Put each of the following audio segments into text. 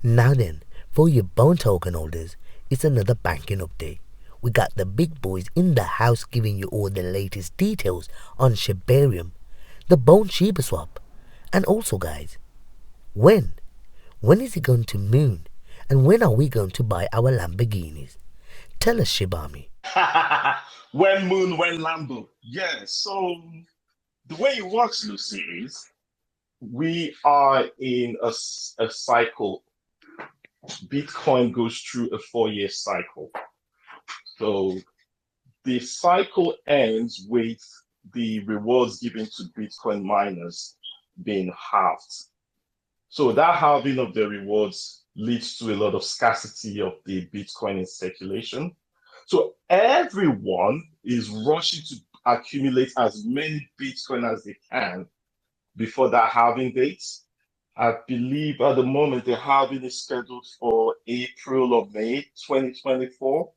Now then, for your Bone token holders, it's another banking update. We got the big boys in the house giving you all the latest details on Shibarium, the Bone Shibaswap, and also guys, when? When is it going to moon? And when are we going to buy our Lamborghinis? Tell us, Shib Army. When Moon, when Lambo. Yeah, so the way it works, Lucy, is we are in a cycle. Bitcoin goes through a 4 year cycle. So the cycle ends with the rewards given to Bitcoin miners being halved. So that halving of the rewards leads to a lot of scarcity of the Bitcoin in circulation. So everyone is rushing to accumulate as many Bitcoin as they can before that halving date. I believe at the moment the halving is scheduled for April or May 2024.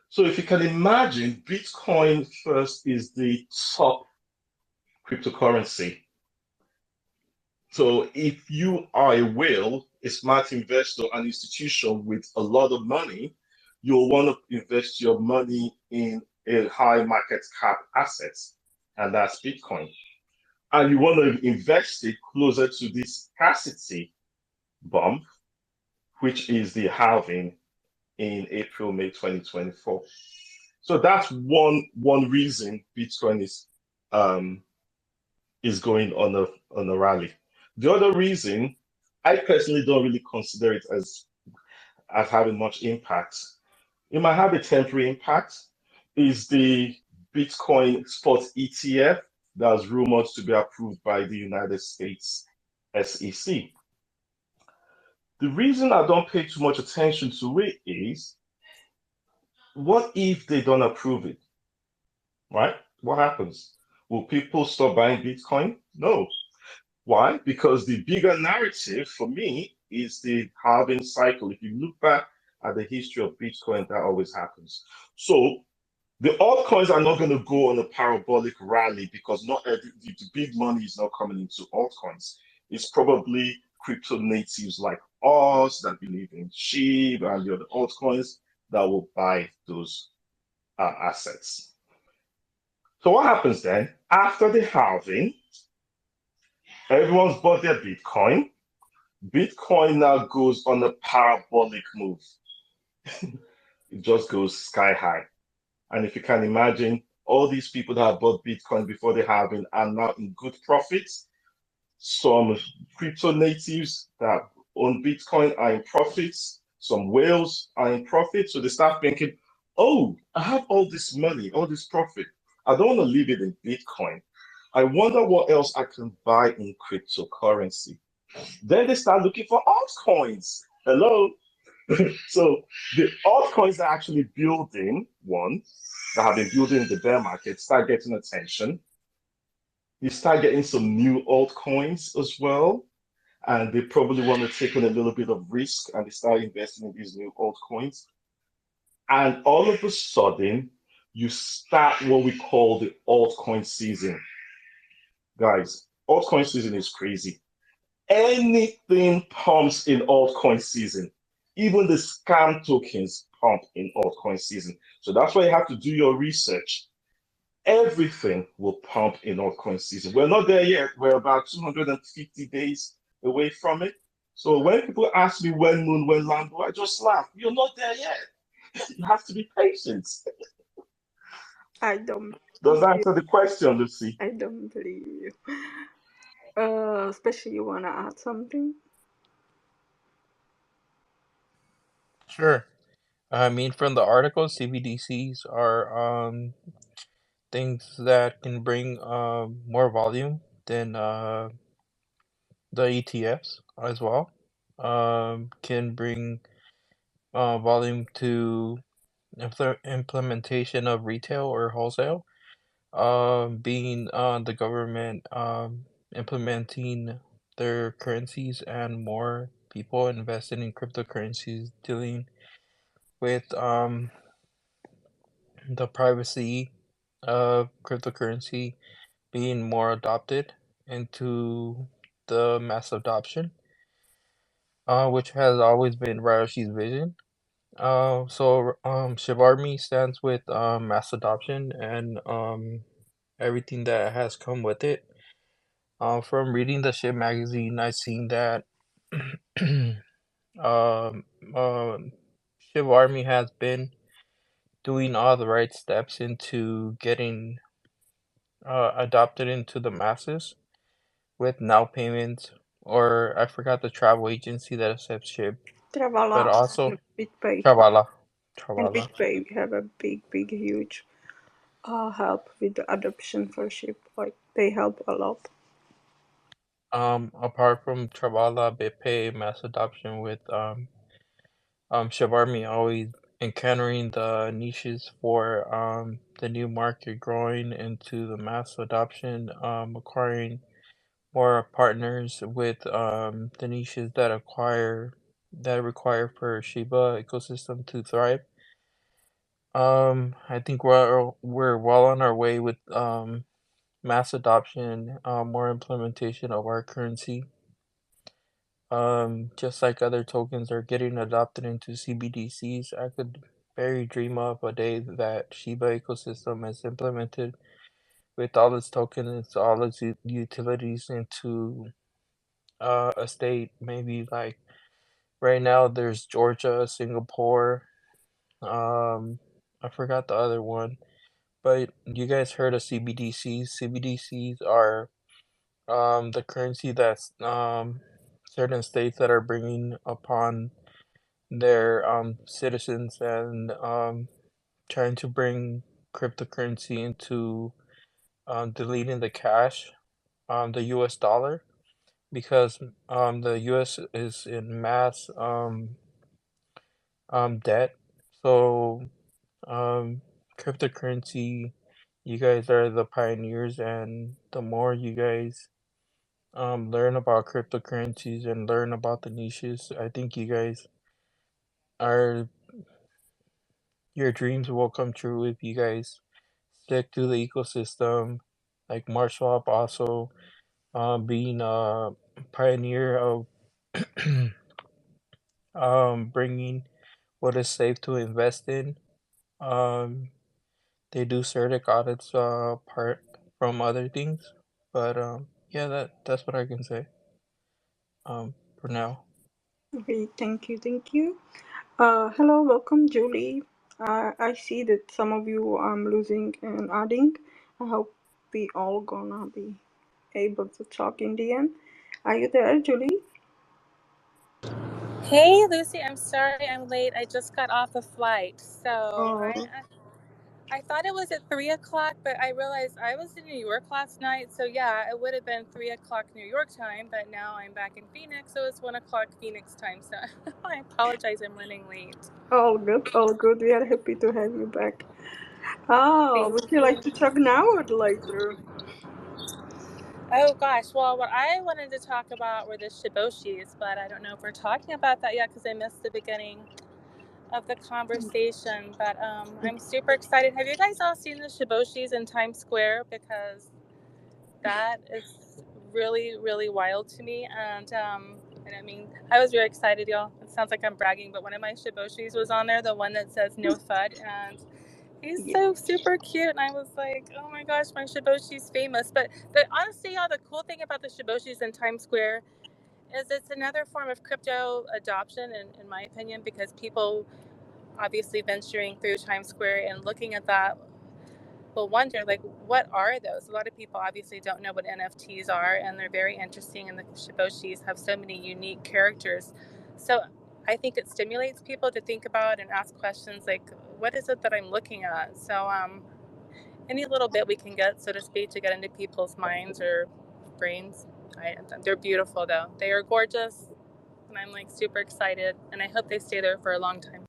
So if you can imagine, Bitcoin first is the top cryptocurrency. So if you are a whale, a smart investor, an institution with a lot of money, you'll want to invest your money in a high market cap asset, and that's Bitcoin. And you want to invest it closer to this scarcity bump, which is the halving in April, May 2024. So that's one reason Bitcoin is going on a rally. The other reason, I personally don't really consider it as having much impact. It might have a temporary impact. Is the Bitcoin spot ETF that's rumored to be approved by the United States SEC. The reason I don't pay too much attention to it is, what if they don't approve it, right? What happens? Will people stop buying Bitcoin? No. Why? Because the bigger narrative for me is the halving cycle. If you look back at the history of Bitcoin, that always happens. So the altcoins are not going to go on a parabolic rally because not every the big money is not coming into altcoins. It's probably crypto natives like us that believe in SHIB and the other altcoins that will buy those assets. So what happens then? After the halving, everyone's bought their Bitcoin. Bitcoin now goes on a parabolic move. It just goes sky high. And if you can imagine, all these people that have bought Bitcoin before the halving are now in good profits. Some crypto natives that own Bitcoin are in profits. Some whales are in profit. So they start thinking, oh, I have all this money, all this profit. I don't want to leave it in Bitcoin. I wonder what else I can buy in cryptocurrency. Then they start looking for altcoins. Hello. So the altcoins that are actually building one, that have been building the bear market, start getting attention. You start getting some new altcoins as well. And they probably want to take on a little bit of risk and they start investing in these new altcoins. And all of a sudden, you start what we call the altcoin season. Guys, altcoin season is crazy. Anything pumps in altcoin season. Even the scam tokens pump in altcoin season. So that's why you have to do your research. Everything will pump in altcoin season. We're not there yet. We're about 250 days away from it. So when people ask me when moon, when Lambo, I just laugh. You're not there yet. You have to be patient. I don't Does believe that you. answer the question, Lucy? I don't believe you. Especially you wanna add something? Sure. I mean, from the article, CBDCs are things that can bring more volume than the ETFs as well. Can bring volume to implementation of retail or wholesale. Being the government implementing their currencies and more people investing in cryptocurrencies, dealing with the privacy of cryptocurrency being more adopted into the mass adoption. which has always been Ryoshi's vision. Shib Army stands with mass adoption and everything that has come with it. From reading the Shib magazine, I've seen that um, Shib Army has been doing all the right steps into getting adopted into the masses with now payments, or I forgot the travel agency that accepts Shib, but Travala also and BitPay. Travala. And Travala. BitPay have a big, huge help with the adoption for ship. Like they help a lot. Apart from Travala, BitPay, mass adoption with Shib Army always encountering the niches for the new market growing into the mass adoption, acquiring more partners with the niches that require for Shiba ecosystem to thrive. I think we're well on our way with mass adoption, more implementation of our currency. Just like other tokens are getting adopted into CBDCs, I could very dream of a day that Shiba ecosystem is implemented with all its tokens, all its utilities into a state. Maybe like right now, there's Georgia, Singapore. I forgot the other one, but you guys heard of CBDCs? CBDCs are the currency that's certain states that are bringing upon their citizens and trying to bring cryptocurrency into deleting the cash, the US dollar, because the US is in mass debt. So um, cryptocurrency, you guys are the pioneers, and the more you guys learn about cryptocurrencies and learn about the niches, I think you guys are your dreams will come true if you guys stick to the ecosystem. Like Marshall also being a pioneer of bringing what is safe to invest in. Um, they do certic audits apart from other things, but yeah, that's what I can say for now. Okay, thank you. Hello, welcome, Julie. I see that some of you I'm losing and adding. I hope we all gonna be able to talk in the end. Are you there, Julie? Hey, Lucy. I'm sorry I'm late. I just got off a flight, so Oh, I thought it was at 3 o'clock, but I realized I was in New York last night. So yeah, it would have been 3 o'clock New York time, but now I'm back in Phoenix, so it's 1 o'clock Phoenix time. So I apologize. I'm running late. all good, all good. We are happy to have you back. Oh, Thank would you you. like to talk now or later? Oh gosh. Well, what I wanted to talk about were the Shiboshis, but I don't know if we're talking about that yet because I missed the beginning of the conversation, but I'm super excited. Have you guys all seen the Shiboshis in Times Square? Because that is really, really wild to me. And I mean, I was very excited, y'all. It sounds like I'm bragging, but one of my Shiboshis was on there, the one that says no FUD, and he's Yeah. so super cute. And I was like, oh my gosh, my Shiboshi's famous. But honestly, y'all, the cool thing about the Shiboshis in Times Square is it's another form of crypto adoption, in my opinion, because people obviously venturing through Times Square and looking at that will wonder, like, what are those? A lot of people obviously don't know what NFTs are, and they're very interesting, and the Shiboshis have so many unique characters. So I think it stimulates people to think about and ask questions like, what is it that I'm looking at? So any little bit we can get, so to speak, to get into people's minds or brains. They're beautiful, though. They are gorgeous, and I'm like super excited, and I hope they stay there for a long time.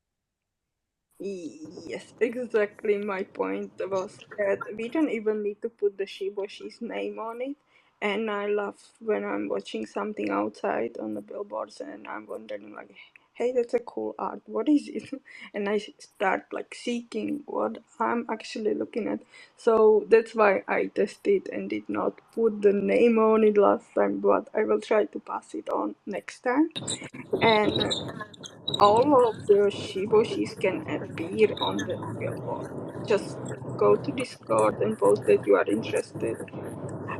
Yes, exactly. My point was that we don't even need to put the Shiboshi's name on it. And I love when I'm watching something outside on the billboards and I'm wondering like, hey, that's a cool art. What is it? And I start like seeking what I'm actually looking at. So that's why I tested and did not put the name on it last time, but I will try to pass it on next time. And all of the Shiboshis can appear on the billboard. Just go to Discord and post that you are interested.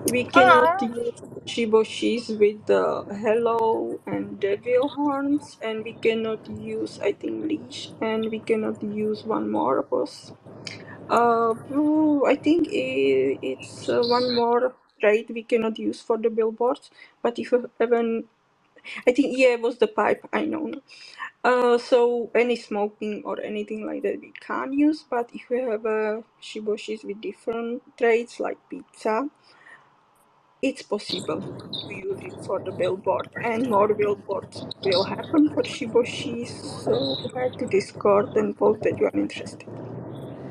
We cannot Aw. use Shiboshis with the hello and devil horns, and we cannot use, I think, leash, and we cannot use one more of us. I think it's one more trait we cannot use for the billboards. But if you haven't, I think yeah, it was the pipe. I know. So any smoking or anything like that we can't use. But if you have Shiboshis with different traits like pizza, it's possible to use it for the billboard, and more billboards will happen for Shiboshi, so head to Discord and post that you are interested.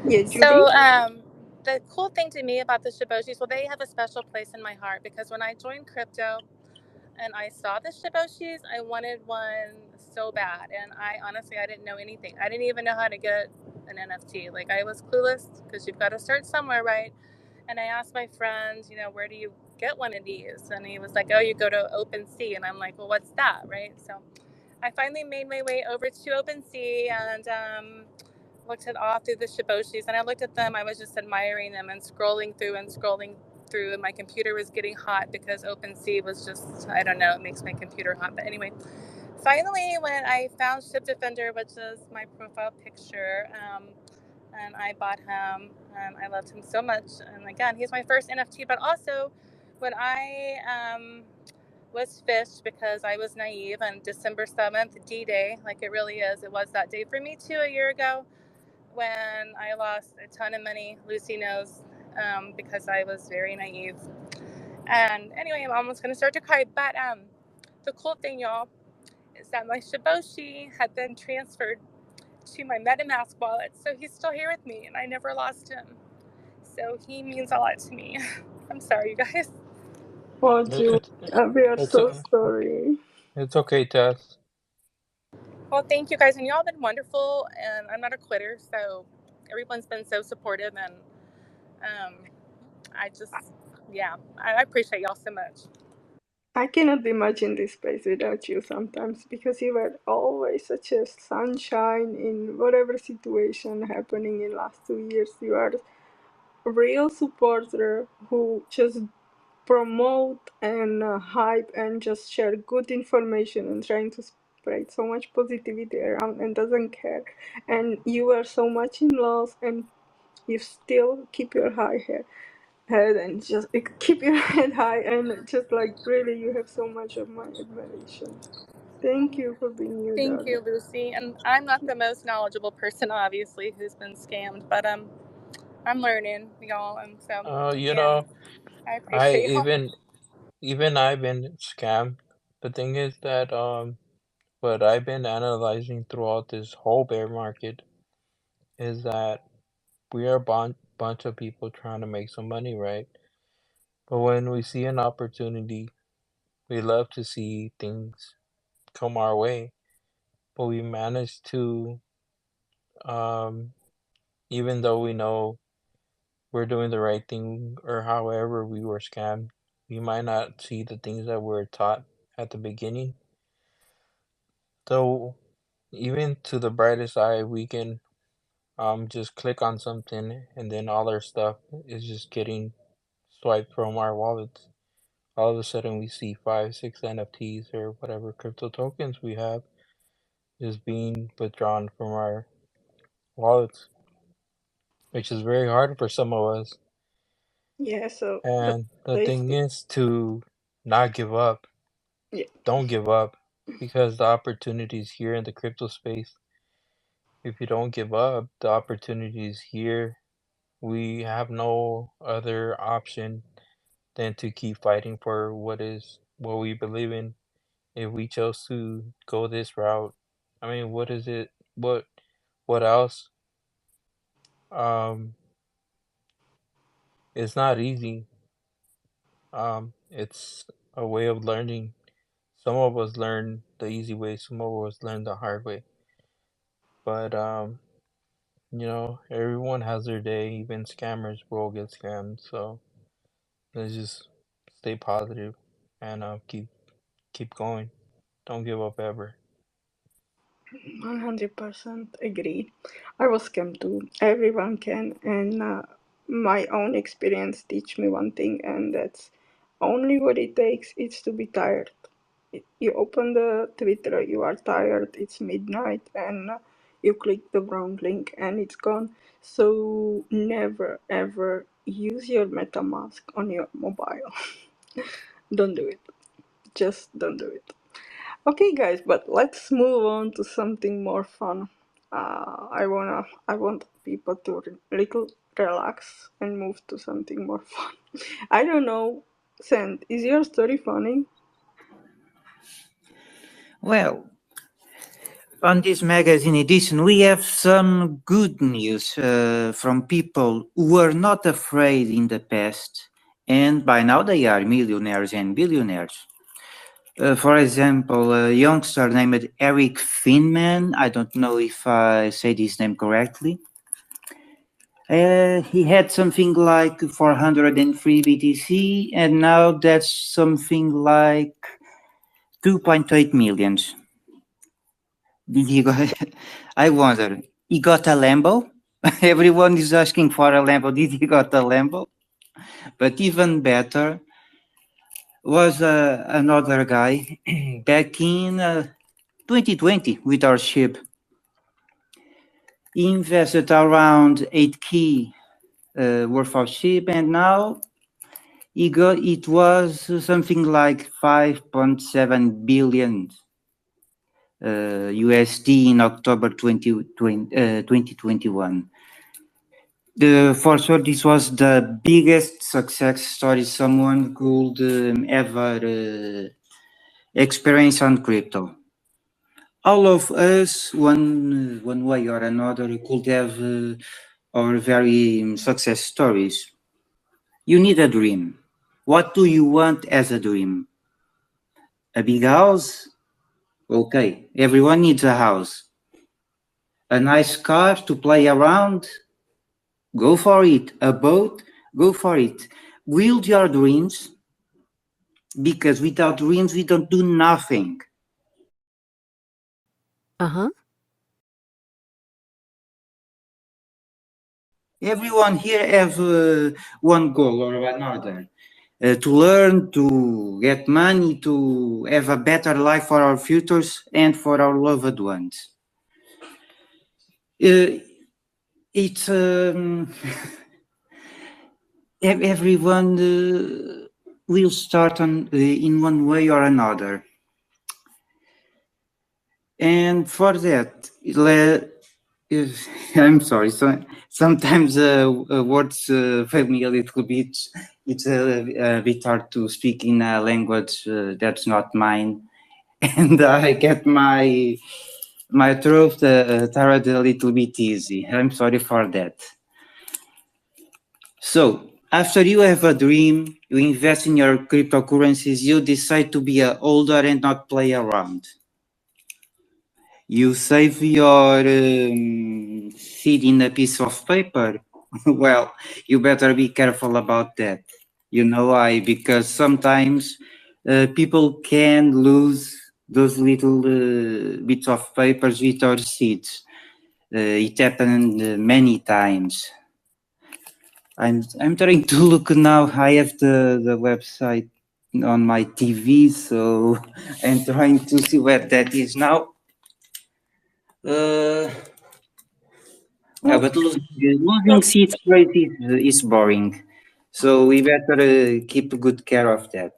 Yeah, Judy? So, the cool thing to me about the Shiboshis, well, they have a special place in my heart because when I joined crypto and I saw the Shiboshis, I wanted one so bad. And I didn't know anything. I didn't even know how to get an NFT. Like, I was clueless because you've got to start somewhere, right? And I asked my friend, where do you get one of these? And he was like, oh, you go to OpenSea. And I'm like, well, what's that, right? So I finally made my way over to OpenSea and looked at all through the Shiboshis. And I looked at them, I was just admiring them and scrolling through and scrolling through. And my computer was getting hot because OpenSea was just, I don't know, it makes my computer hot. But anyway, finally, when I found Ship Defender, which is my profile picture, and I bought him, and I loved him so much. And again, he's my first NFT, but also when I was fished because I was naive on December 7th, D-Day, like it really is. It was that day for me too a year ago when I lost a ton of money, Lucy knows, because I was very naive. And anyway, I'm almost going to start to cry, but the cool thing, y'all, is that my Shiboshi had been transferred to my MetaMask wallet, so he's still here with me, and I never lost him. So he means a lot to me. I'm sorry, you guys. Oh, It, Judy, it, we are it's so sorry. it's okay, Tess. Well, thank you guys, and y'all have been wonderful, and I'm not a quitter, so everyone's been so supportive, and um, I just, yeah, I appreciate y'all so much. I cannot imagine this space without you sometimes because you were always such a sunshine in whatever situation happening in last 2 years. You are a real supporter who just promote and hype and just share good information and trying to spread so much positivity around and doesn't care. And you are so much in love and you still keep your head and just keep your head high and just like really you have so much of my admiration. Thank you for being you, Thank darling. you, Lucy. And I'm not the most knowledgeable person, obviously, who's been scammed, but I'm learning, y'all, and so You yeah, know, I I appreciate y'all. even I've been scammed. The thing is that what I've been analyzing throughout this whole bear market is that we are a bunch of people trying to make some money, right? But when we see an opportunity, we love to see things come our way. But we manage to, um, even though we know we're doing the right thing or however we were scammed, we might not see the things that we're taught at the beginning. So even to the brightest eye, we can just click on something and then all our stuff is just getting swiped from our wallets. All of a sudden we see 5, 6 NFTs or whatever crypto tokens we have just being withdrawn from our wallets, which is very hard for some of us. Yeah, so the And the place thing to is to not give up. yeah. Don't give up because the opportunities here in the crypto space, if you don't give up, the opportunities here, we have no other option than to keep fighting for what we believe in. If we chose to go this route, I mean, what is it? What else? Um, it's not easy. It's a way of learning. Some of us learn the easy way, some of us learn the hard way. But you know, everyone has their day. Even scammers will get scammed. So let's just stay positive and keep going. Don't give up ever. 100% agree. I was scammed too. Everyone can, and my own experience teach me one thing, and that's only what it takes is to be tired. You open the Twitter, you are tired, it's midnight, and you click the wrong link, and it's gone. So never ever use your MetaMask on your mobile. Don't do it. Just don't do it. Okay, guys, but let's move on to something more fun. I want people to little relax and move to something more fun. I don't know, Sand, is your story funny? Well, on this magazine edition, we have some good news from people who were not afraid in the past, and by now they are millionaires and billionaires. For example, a youngster named Eric Finman, I don't know if I said his name correctly. He had something like 403 BTC, and now that's something like 2.8 million. Did he go? I wonder. He got a Lambo? Everyone is asking for a Lambo. Did he got a Lambo? But even better was another guy back in 2020 with our ship. He invested around 8K worth of ship, and now it was something like 5.7 billion USD in October 2021. For sure, this was the biggest success story someone could ever experience on crypto. All of us, one way or another, could have our very success stories. You need a dream. What do you want as a dream? A big house? Okay, everyone needs a house. A nice car to play around? Go for it. A boat? Go for it. Build your dreams, because without dreams we don't do nothing. Uh-huh. Everyone here have one goal or another. To learn, to get money, to have a better life for our futures and for our loved ones. It's everyone will start on in one way or another, and for that, I'm sorry. So sometimes words fail me a little bit. It's a bit hard to speak in a language that's not mine, and I get my throat tired a little bit easy. I'm sorry for that. So after you have a dream, you invest in your cryptocurrencies, you decide to be older and not play around. You save your seed in a piece of paper. Well, you better be careful about that. You know why? Because sometimes people can lose those little bits of papers with our seeds. It happened many times. I'm trying to look now. I have the website on my TV, so I'm trying to see where that is now. Yeah, but losing seeds rate is boring, so we better keep good care of that.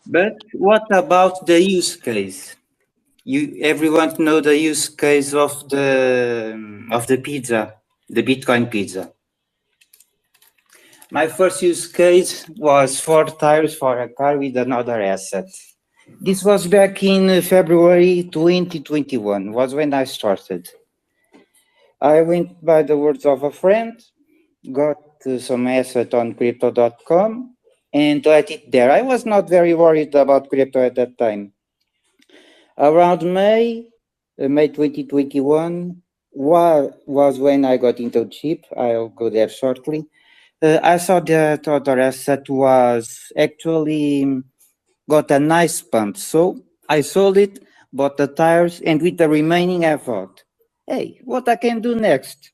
But what about the use case? Everyone know the use case of the pizza, the Bitcoin pizza. My first use case was 4 tires for a car with another asset. This was back in February 2021, was when I started. I went by the words of a friend, got some asset on crypto.com and let it there. I was not very worried about crypto at that time. Around May 2021 was when I got into chip. I'll go there shortly. I saw that other asset was actually got a nice pump. So I sold it, bought the tires, and with the remaining I thought, hey, what I can do next?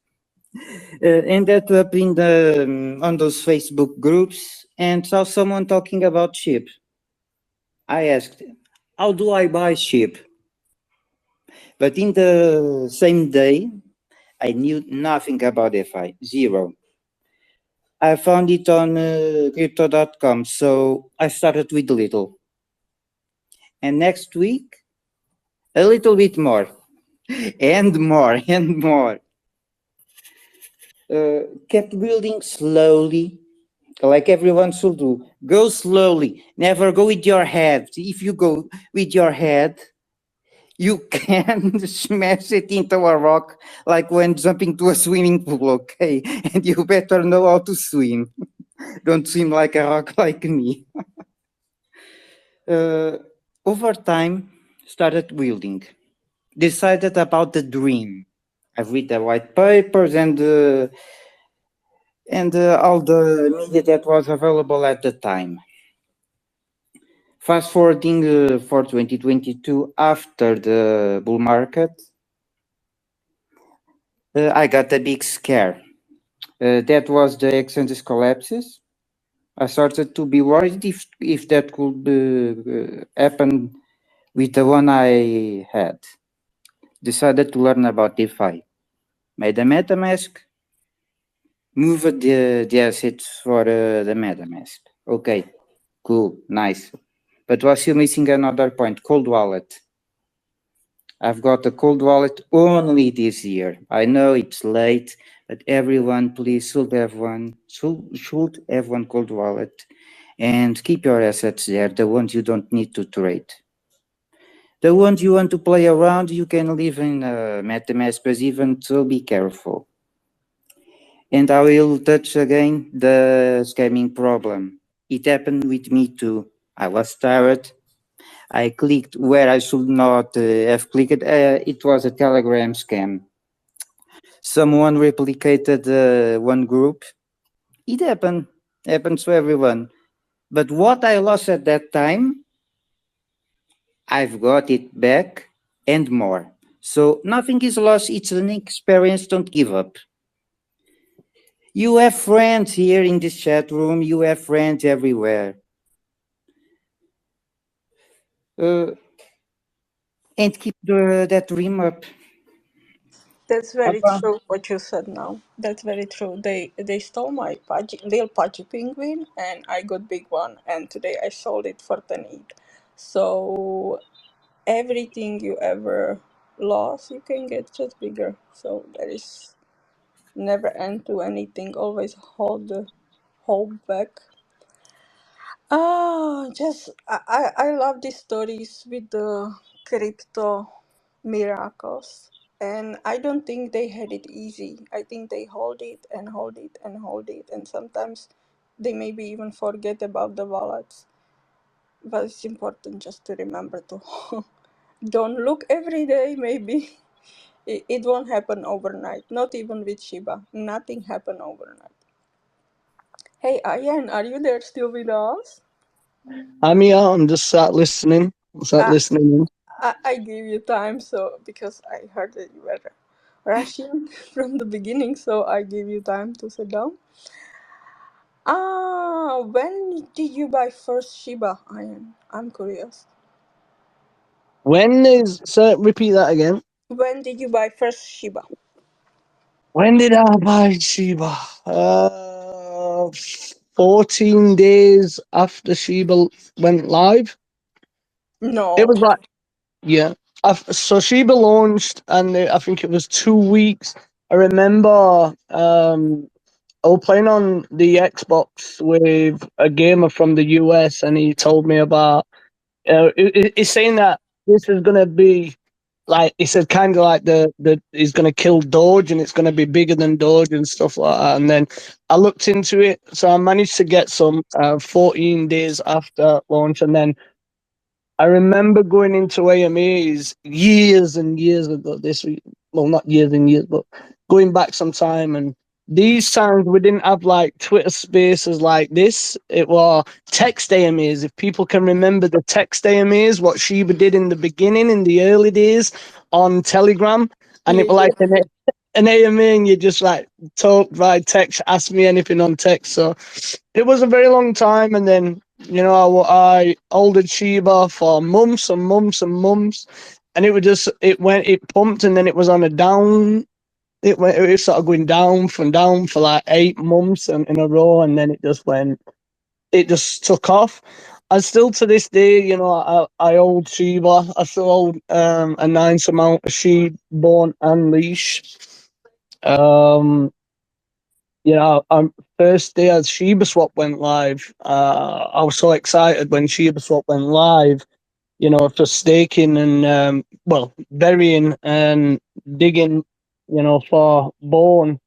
Ended up in the on those Facebook groups and saw someone talking about sheep. I asked, how do I buy sheep? But in the same day, I knew nothing about FI, zero. I found it on crypto.com, so I started with little. And next week, a little bit more, and more, and more. Kept building slowly, like everyone should do. Go slowly, never go with your head. If you go with your head, you can smash it into a rock like when jumping to a swimming pool, okay? And you better know how to swim. Don't swim like a rock like me. Over time, started building. Decided about the dream. I read the white papers and all the media that was available at the time. Fast forwarding for 2022, after the bull market, I got a big scare. That was the exchanges collapses. I started to be worried if that could happen with the one I had. Decided to learn about DeFi. Made a MetaMask, moved the assets for the MetaMask. Okay, cool, nice. But was still missing another point, cold wallet. I've got a cold wallet only this year. I know it's late, but everyone please should have one cold wallet and keep your assets there, the ones you don't need to trade. The ones you want to play around, you can leave in MetaMask, but even so be careful. And I will touch again the scamming problem. It happened with me too. I was tired. I clicked where I should not have clicked. It was a Telegram scam. Someone replicated one group. It happens to everyone. But what I lost at that time, I've got it back and more. So nothing is lost. It's an experience. Don't give up. You have friends here in this chat room. You have friends everywhere. And keep that dream up. That's very Papa. true what you said now. That's very true. They stole my little pudgy penguin and I got big one and today I sold it for 10 eat. So everything you ever lost you can get just bigger. So there is never end to anything. Always hold back. Just I love these stories with the crypto miracles. And I don't think they had it easy. I think they hold it and hold it and hold it. And sometimes they maybe even forget about the wallets. But it's important just to remember to don't look every day, maybe. It won't happen overnight. Not even with Shiba. Nothing happened overnight. Hey, Ayan, are you there still with us? I'm here. I'm just sat listening. Sat Uh, listening. I gave you time so because I heard that you were rushing from the beginning, so I gave you time to sit down. When did you buy first Shiba, Ian? I'm curious. When is so? Repeat that again. When did you buy first Shiba? When did I buy Shiba? 14 days after Shiba went live. It No. was like, yeah. So Shiba launched, and I think it was 2 weeks. I remember I was playing on the Xbox with a gamer from the US, and he told me about. He's saying that this is going to be like he said, kind of like the he's going to kill Doge and it's going to be bigger than Doge and stuff like that. And then I looked into it, so I managed to get some 14 days after launch, and then I remember going into AMAs years and years ago. Well, not years and years, but going back some time. And these times we didn't have like Twitter Spaces like this. It was text AMAs. If people can remember the text AMAs, what Shiba did in the beginning, in the early days on Telegram, and it was Yeah. like an AMA, and you just like talk by text, ask me anything on text. So it was a very long time, and then I ordered Shiba for months and months and months, and it pumped, and then it was on a down. It was sort of going down for like 8 months in a row, and then it just took off. And still to this day, I hold Shiba. I still hold a nice amount of Sheep, Born and Leash. Um, first day as Shibaswap went live, I was so excited when Shibaswap went live, for staking and, burying and digging, for Born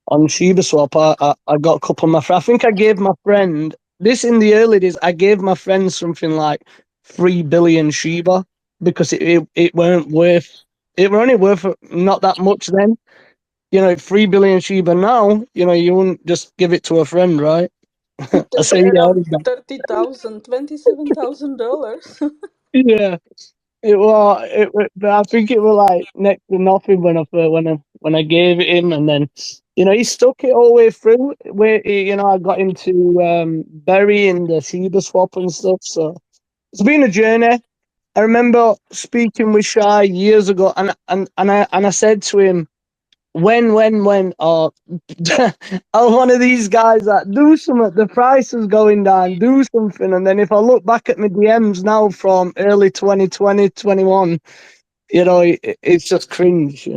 on Shibaswap. I got a couple of my friends. I think I gave my friend, this in the early days, I gave my friend something like 3 billion Shiba because it weren't worth, it were only worth not that much then. 3 billion Shiba now, you wouldn't just give it to a friend, right? I say, yeah, Around $30,000, $27,000. yeah. But I think it was like next to nothing when I gave it him, and then he stuck it all the way through. Where I got into burying the Shiba swap and stuff. So it's been a journey. I remember speaking with Shy years ago, and I said to him, when I'm one of these guys that do something, the price is going down, do something. And then if I look back at my DMs now from early 2020, 21, it's just cringe,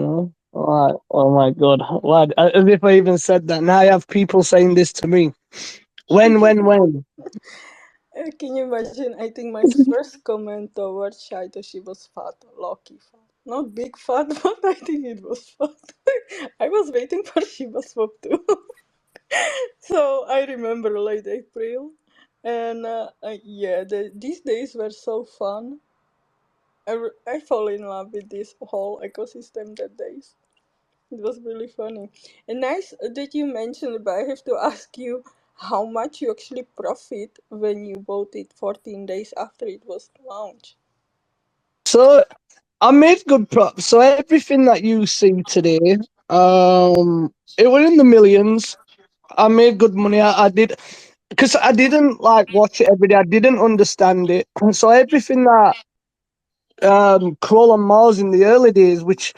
Like, oh my God. Lad, as if I even said that. Now I have people saying this to me. When? Can you imagine? I think my first comment towards SHYTOSHI was fat, lucky fat. Not big fat, but I think it was fat. I was waiting for Shiba Swap too. So I remember late April. And yeah, these days were so fun. I fall in love with this whole ecosystem that days. It was really funny. And nice that you mentioned it, but I have to ask you how much you actually profit when you bought it 14 days after it was launched. So I made good props. So everything that you see today, it was in the millions. I made good money. I did because I didn't like watch it every day. I didn't understand it. So everything that Crawl on Mars in the early days, which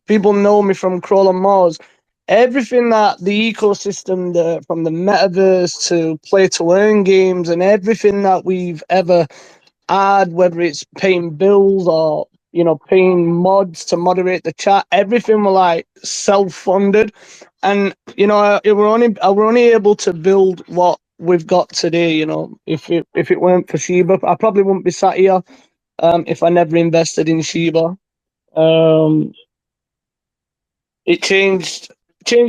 people know me from Crawl on Mars, everything that the ecosystem, from the metaverse to play to earn games, and everything that we've ever had, whether it's paying bills or paying mods to moderate the chat, everything were like self-funded, and I were only able to build what we've got today. If it weren't for Shiba, I probably wouldn't be sat here. If I never invested in Shiba, um, it changed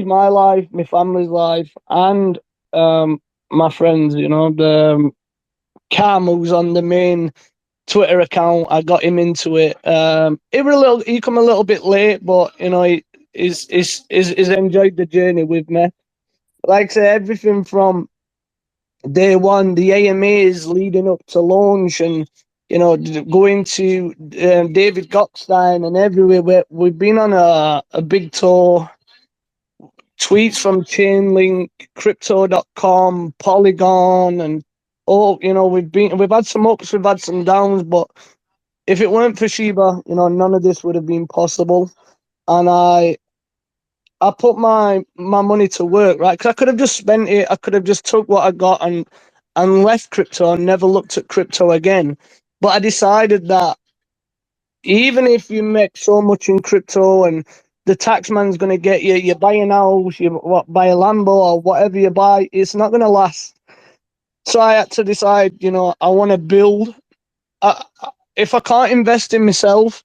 my life, my family's life, and my friends. The Carmel's on the main Twitter account. I got him into it. He come a little bit late, but he's enjoyed the journey with me. Like I say, everything from day one, the AMAs leading up to launch, and going to David Gottstein and everywhere. We've been on a big tour. Tweets from Chainlink, Crypto.com, Polygon, and we've had some ups, we've had some downs, but if it weren't for Shiba, none of this would have been possible. And I put my money to work, right? Because I could have just spent it. I could have just took what I got and left crypto and never looked at crypto again. But I decided that even if you make so much in crypto and the tax man's going to get you, you buy an house, buy a Lambo or whatever you buy, it's not going to last. So I had to decide, I want to build. If I can't invest in myself,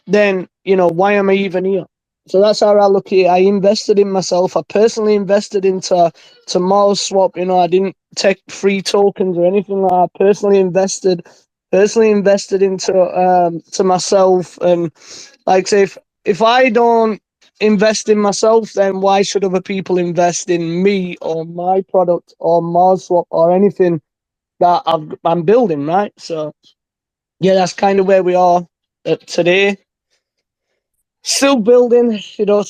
then why am I even here? So that's how I look at it. I invested in myself. I personally invested into Mars Swap. I didn't take free tokens or anything like that. I personally invested into to myself. And like say, if I don't invest in myself, then why should other people invest in me or my product or Mars Swap or anything that I'm building, right? So yeah, that's kind of where we are today. Still building, still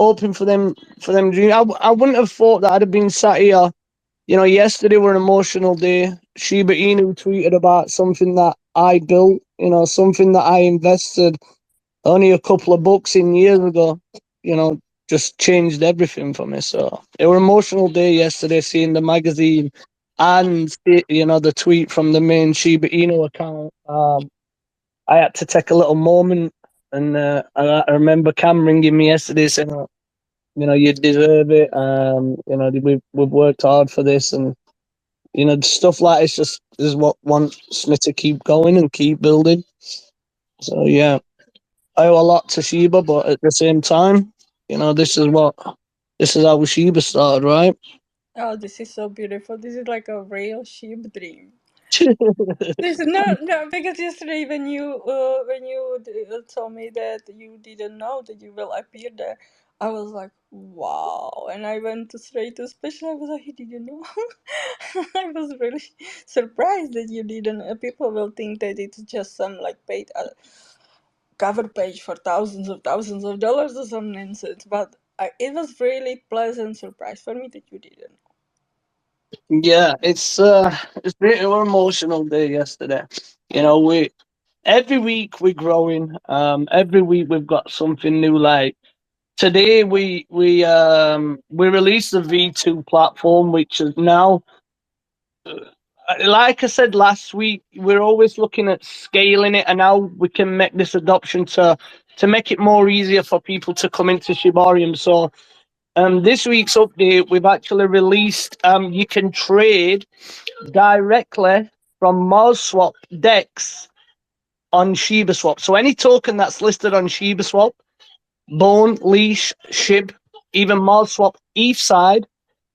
hoping for them dreams. I wouldn't have thought that I'd have been sat here. Yesterday were an emotional day. Shiba Inu tweeted about something that I built, something that I invested only a couple of bucks in years ago, just changed everything for me. So it was an emotional day yesterday seeing the magazine and the tweet from the main Shiba Inu account. I had to take a little moment, and I remember Cam ringing me yesterday saying, you deserve it. We've worked hard for this, and stuff like this just is what wants me to keep going and keep building. So yeah, I owe a lot to Shiba, but at the same time, this is how Shiba started, right? Oh, this is so beautiful. This is like a real sheep dream. This no, because yesterday when you told me that you didn't know that you will appear there, I was like, wow. And I went to straight to special. I was like, did you know? I was really surprised that you didn't. People will think that it's just some like paid cover page for thousands of dollars or some nonsense. But it was really pleasant surprise for me that you didn't. Yeah, it's been an emotional day yesterday. We every week we're growing. Every week we've got something new. Like today we released the V2 platform, which is now, like I said last week, we're always looking at scaling it, and now we can make this adoption to make it more easier for people to come into Shibarium. So this week's update, we've actually released you can trade directly from Mars Swap DEX on Shibaswap. So any token that's listed on Shibaswap, Bone, Leash, Shib, even Mars Swap ETH side,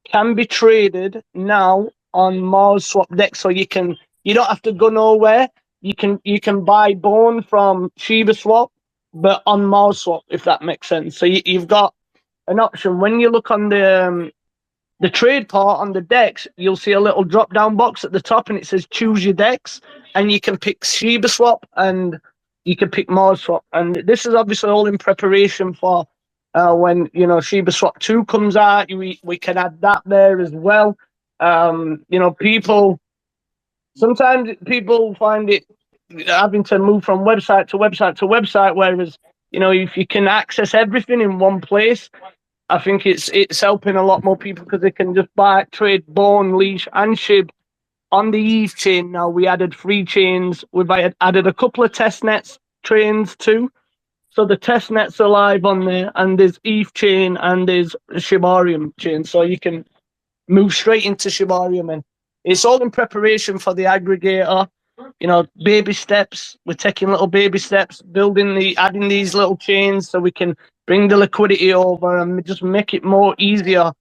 can be traded now on Mars Swap DEX. So you don't have to go nowhere. You can buy Bone from Shibaswap, but on Mars Swap, if that makes sense. So you've got an option. When you look on the trade part on the DEX, you'll see a little drop down box at the top, and it says choose your DEX, and you can pick Shibaswap and you can pick Mars Swap. And this is obviously all in preparation for when Shibaswap 2 comes out. We can add that there as well. Sometimes people find it having to move from website to website to website, whereas if you can access everything in one place, I think it's helping a lot more people because they can just buy, trade Bone, Leash, and Shib on the ETH chain. Now we added 3 chains. We've added a couple of test nets trains too. So the test nets are live on there, and there's ETH chain and there's Shibarium chain. So you can move straight into Shibarium, and it's all in preparation for the aggregator. Baby steps. We're taking little baby steps, adding these little chains so we can bring the liquidity over and just make it more easier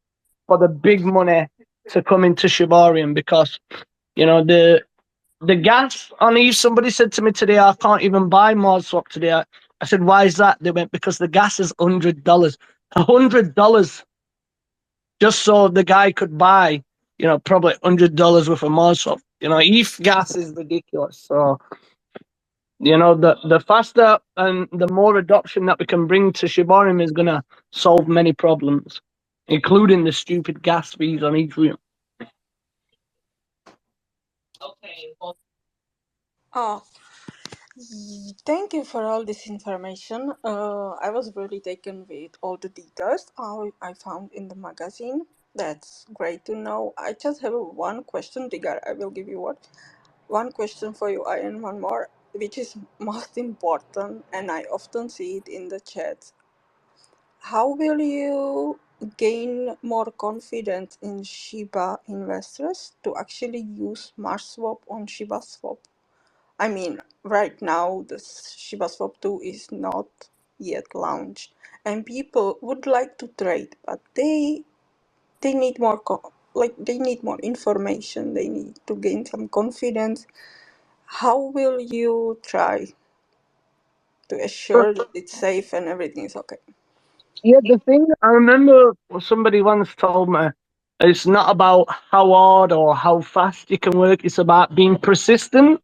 for the big money to come into Shibarium, because the gas on ETH. Somebody said to me today, I can't even buy Mars Swap today. I said, why is that? They went, because the gas is $100. $100 just so the guy could buy, probably $100 worth of Mars Swap. ETH gas is ridiculous. So, the faster and the more adoption that we can bring to Shibarium is going to solve many problems, including the stupid gas fees on Ethereum. Oh, thank you for all this information. I was really taken with all the details I found in the magazine. That's great to know. I just have one question, Digar. I will give you one question for you, and one more, which is most important, and I often see it in the chat. How will you gain more confidence in Shiba investors to actually use Mars Swap on Shibaswap? I mean, right now the Shibaswap 2 is not yet launched, and people would like to trade, but they need more they need more information. They need to gain some confidence. How will you try to assure that it's safe and everything is okay? Yeah, the thing I remember somebody once told me, it's not about how hard or how fast you can work, it's about being persistent.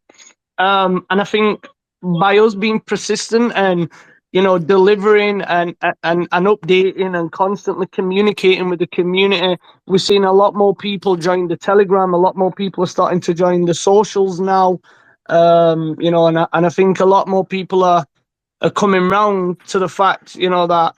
And I think by us being persistent and delivering and updating and constantly communicating with the community, we're seeing a lot more people join the Telegram. A lot more people are starting to join the socials now. And I think a lot more people are coming round to the fact, that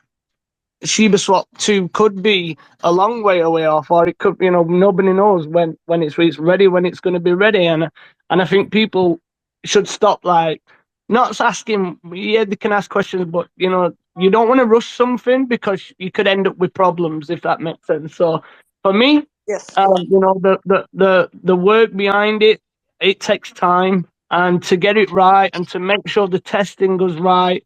Shibaswap 2 could be a long way away off, or it could, nobody knows when it's ready, when it's going to be ready. And I think people should stop, like, not asking, yeah, they can ask questions, but, you don't want to rush something because you could end up with problems, if that makes sense. So for me, Yes. the work behind it, it takes time, and to get it right and to make sure the testing goes right.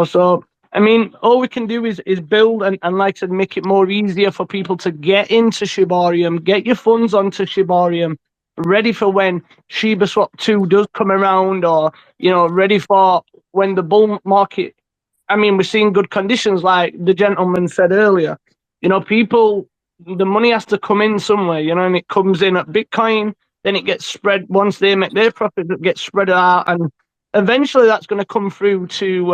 So I mean, all we can do is build and like I said, make it more easier for people to get into Shibarium, get your funds onto Shibarium, ready for when Shibaswap 2 does come around, or ready for when the bull market. I mean, we're seeing good conditions, like the gentleman said earlier. People, the money has to come in somewhere, and it comes in at Bitcoin, then it gets spread. Once they make their profit, it gets spread out, and eventually that's going to come through to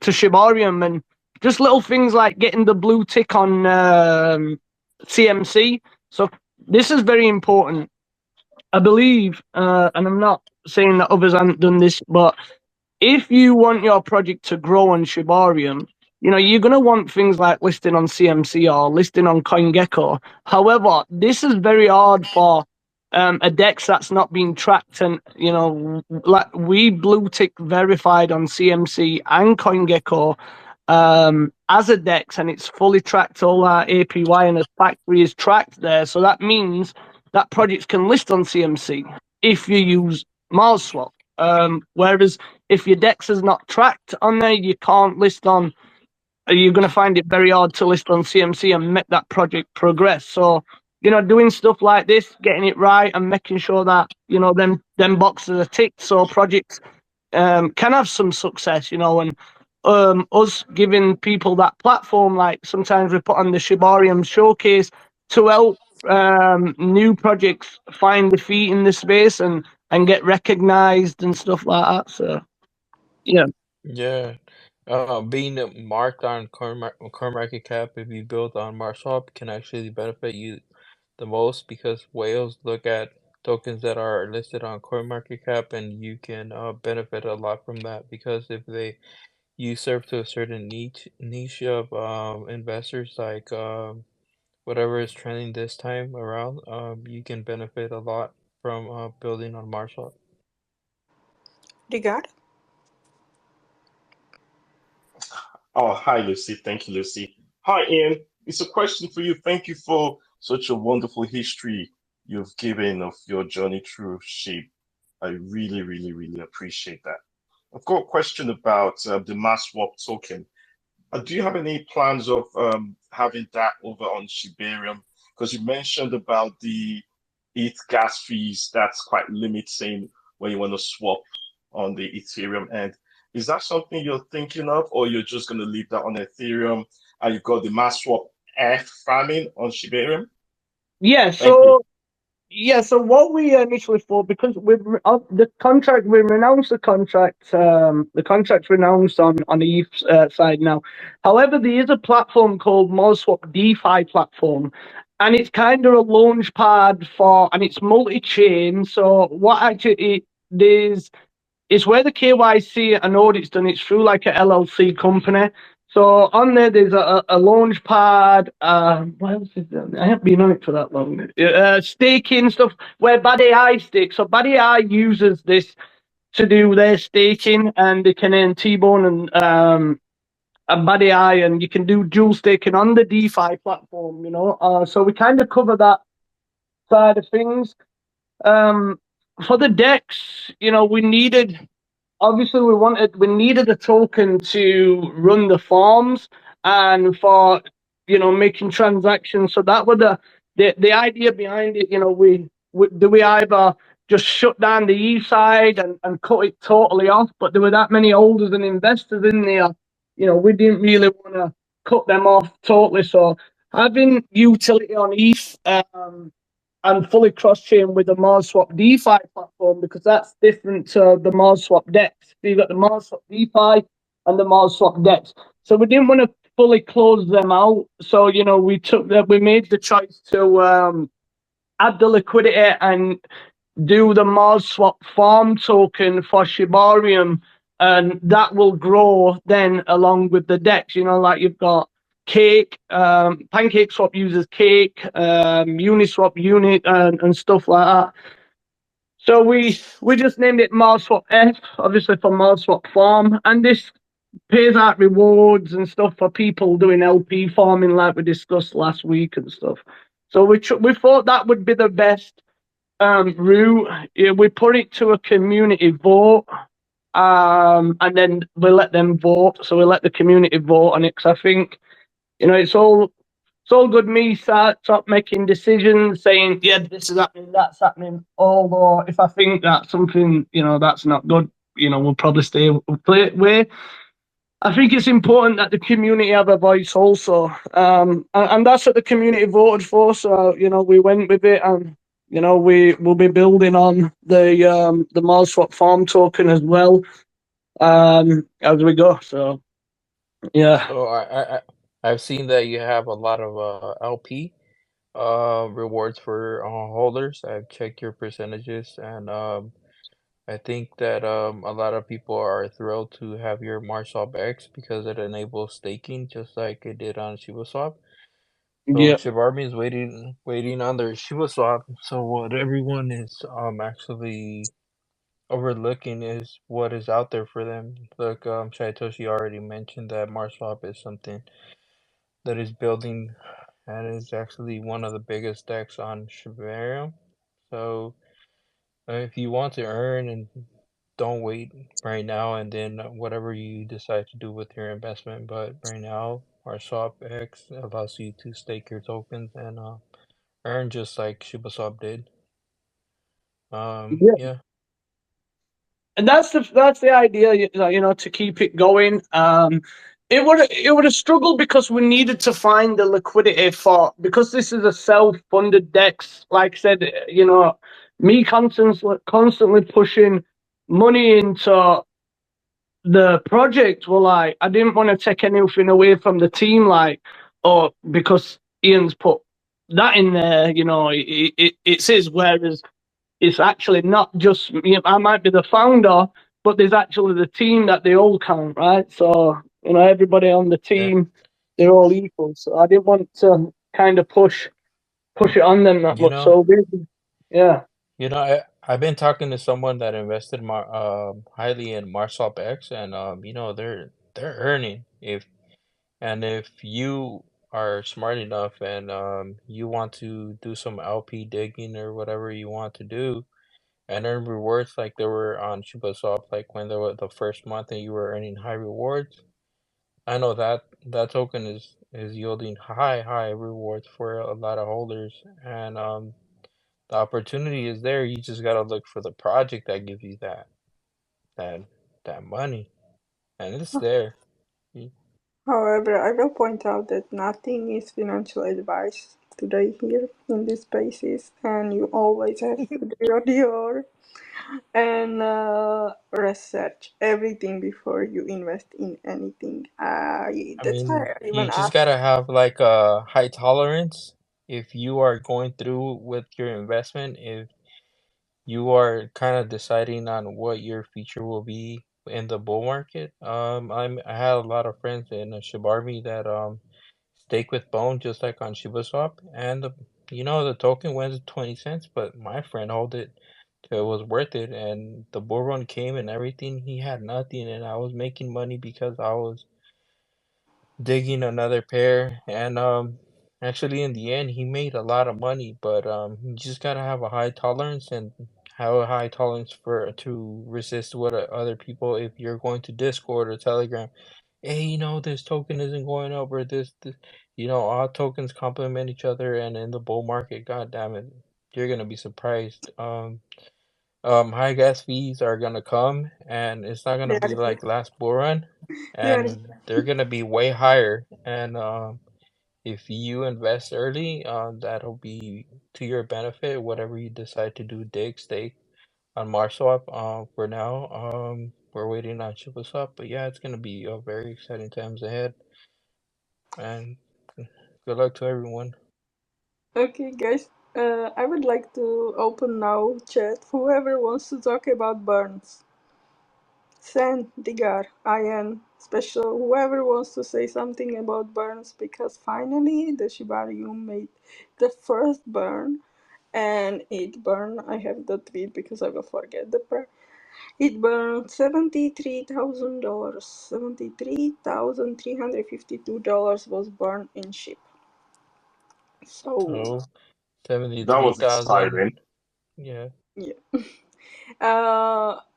Shibarium. And just little things like getting the blue tick on CMC. So this is very important. I believe, and I'm not saying that others haven't done this, but if you want your project to grow on Shibarium, you're going to want things like listing on CMC or listing on CoinGecko. However, this is very hard for a DEX that's not being tracked. And, like we blue tick verified on CMC and CoinGecko as a DEX, and it's fully tracked. All our APY and the factory is tracked there. So that means that projects can list on CMC if you use Mars Swap. Whereas if your DEX is not tracked on there, you can't list on. You're going to find it very hard to list on CMC and make that project progress. So, doing stuff like this, getting it right, and making sure that them boxes are ticked, so projects can have some success. And us giving people that platform, like sometimes we put on the Shibarium showcase to help new projects find their feet in the space and get recognized and stuff like that. So yeah. Yeah. Being marked on CoinMarketCap if you build on Marshall can actually benefit you the most, because whales look at tokens that are listed on CoinMarketCap, and you can benefit a lot from that, because if you serve to a certain niche of investors, like whatever is trending this time around, you can benefit a lot from building on Marshall. Regard? Oh, hi, Lucy. Thank you, Lucy. Hi, Ian. It's a question for you. Thank you for such a wonderful history you've given of your journey through SHIB. I really, really, really appreciate that. I've got a question about the mass swap token. Do you have any plans of having that over on Shibarium? Because you mentioned about the ETH gas fees, that's quite limiting when you want to swap on the Ethereum end. Is that something you're thinking of, or you're just going to leave that on Ethereum and you've got the mass swap ETH farming on Shibarium? Yeah, Thank you. so what we initially thought, because we've the contract, we renounced the contract's renounced on the ETH side now. However, there is a platform called MozSwap DeFi platform, and it's kind of a launch pad and it's multi-chain. So what actually it's where the KYC and audit's done. It's through like a LLC company. So on there's a launch pad. What else is there? I haven't been on it for that long. Staking stuff where Bad AI stakes. So Bad AI uses this to do their staking, and they can earn T-Bone and Bad AI, and you can do dual staking on the DeFi platform. So we kind of cover that side of things. Um, for the decks, we needed, obviously we needed a token to run the farms and for making transactions. So that was the idea behind it. We either just shut down the E side and cut it totally off, but there were that many holders and investors in there. We didn't really want to cut them off totally. So having utility on ETH and fully cross-chain with the MarsSwap DeFi platform, because that's different to the MarsSwap DEX. So you've got the MarsSwap DeFi and the MarsSwap DEX. So we didn't want to fully close them out. So we made the choice to add the liquidity and do the MarsSwap farm token for Shibarium, and that will grow then along with the DEX. Like you've got Cake, PancakeSwap uses Cake, Uniswap unit, and stuff like that. So we just named it MarsSwap F, obviously for MarsSwap Farm, and this pays out rewards and stuff for people doing LP farming, like we discussed last week and stuff. So we thought that would be the best route. We put it to a community vote, and then we let them vote. So we let the community vote on it, because I think it's all good. Me start making decisions, saying this is happening, that's happening. Although if I think that something that's not good, we'll probably stay away. I think it's important that the community have a voice also, and that's what the community voted for. So we went with it, and we will be building on the MarsSwap farm token as well as we go. So yeah. So I've seen that you have a lot of LP rewards for holders. I've checked your percentages, and I think that a lot of people are thrilled to have your Marshall X because it enables staking just like it did on Shibaswap. So Yeah. Shib Army is waiting on their Shibaswap. So what everyone is actually overlooking is what is out there for them. Like SHYTOSHI already mentioned that Marshall is something that is building and is actually one of the biggest decks on Shibarium. So if you want to earn and don't wait right now and then whatever you decide to do with your investment, but right now our Swap X allows you to stake your tokens and earn just like Shibaswap did. Yeah. Yeah. And that's the idea, to keep it going. It would have struggled because we needed to find the liquidity for, because this is a self-funded DEX. Like I said, me constantly pushing money into the project. Well, like, I didn't want to take anything away from the team, like, because Ian's put that in there. It's his. Whereas it's actually not just me. I might be the founder, but there's actually the team that they all count, right? So everybody on the Yeah. team, they're all equal. So I didn't want to kind of push it on them that You much. know, So basically, yeah. I've been talking to someone that invested highly in Marshall X, and they're earning. If you are smart enough and you want to do some LP digging or whatever you want to do and earn rewards like they were on Shibaswap, like when they were the first month and you were earning high rewards, I know that that token is yielding high rewards for a lot of holders, and the opportunity is there. You just gotta look for the project that gives you that that money, and it's there. However, I will point out that nothing is financial advice today here in this spaces, and you always have to do your and research everything before you invest in anything. I That's why mean, I you even just asked. gotta have like a high tolerance if you are going through with your investment. If you are kind of deciding on what your future will be in the bull market. I had a lot of friends in the Shib Army that stake with Bone just like on ShibaSwap, and the token went to 20 cents, but my friend held it till it was worth it, and the bull run came and everything. He had nothing, and I was making money because I was digging another pair, and actually in the end he made a lot of money, but you just gotta have a high tolerance and have a high tolerance to resist what other people. If you're going to Discord or Telegram, hey, this token isn't going up, or this, all tokens complement each other, and in the bull market, god damn it, you're gonna be surprised. High gas fees are gonna come, and it's not gonna They are be here. like last bull run, They are and they're gonna be way higher. And if you invest early, that'll be to your benefit. Whatever you decide to do, dig, stake on Marswap. For now, we're waiting on Shibaswap, but yeah, it's gonna be a very exciting times ahead, and good luck to everyone. Okay, guys. I would like to open now chat. Whoever wants to talk about burns. Sen, Digar, Ian, Special, whoever wants to say something about burns, because finally the Shibarium made the first burn, and it burned. I have the tweet because I will forget the price. It burned $73,000. $73,352 was burned in ship. So So That seventy-three was thousand, exciting. yeah. yeah.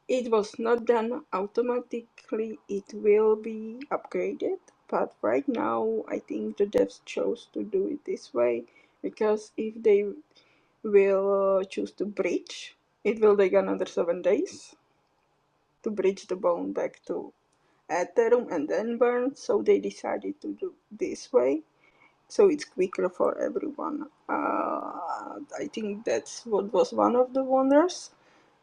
It was not done automatically, it will be upgraded, but right now I think the devs chose to do it this way because if they will choose to breach, it will take another 7 days to bridge the bone back to Ethereum and then burn, so they decided to do this way so it's quicker for everyone. I think that's what was one of the wonders.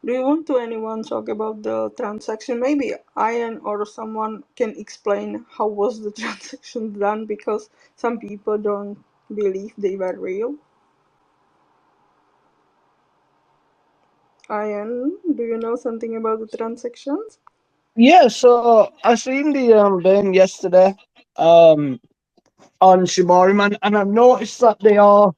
Do you want to anyone talk about the transaction? Maybe Ian or someone can explain how was the transaction done because some people don't believe they were real. Ian, do you know something about the transactions? Yeah, so I seen the burn yesterday on Shibarium, and I've noticed that they are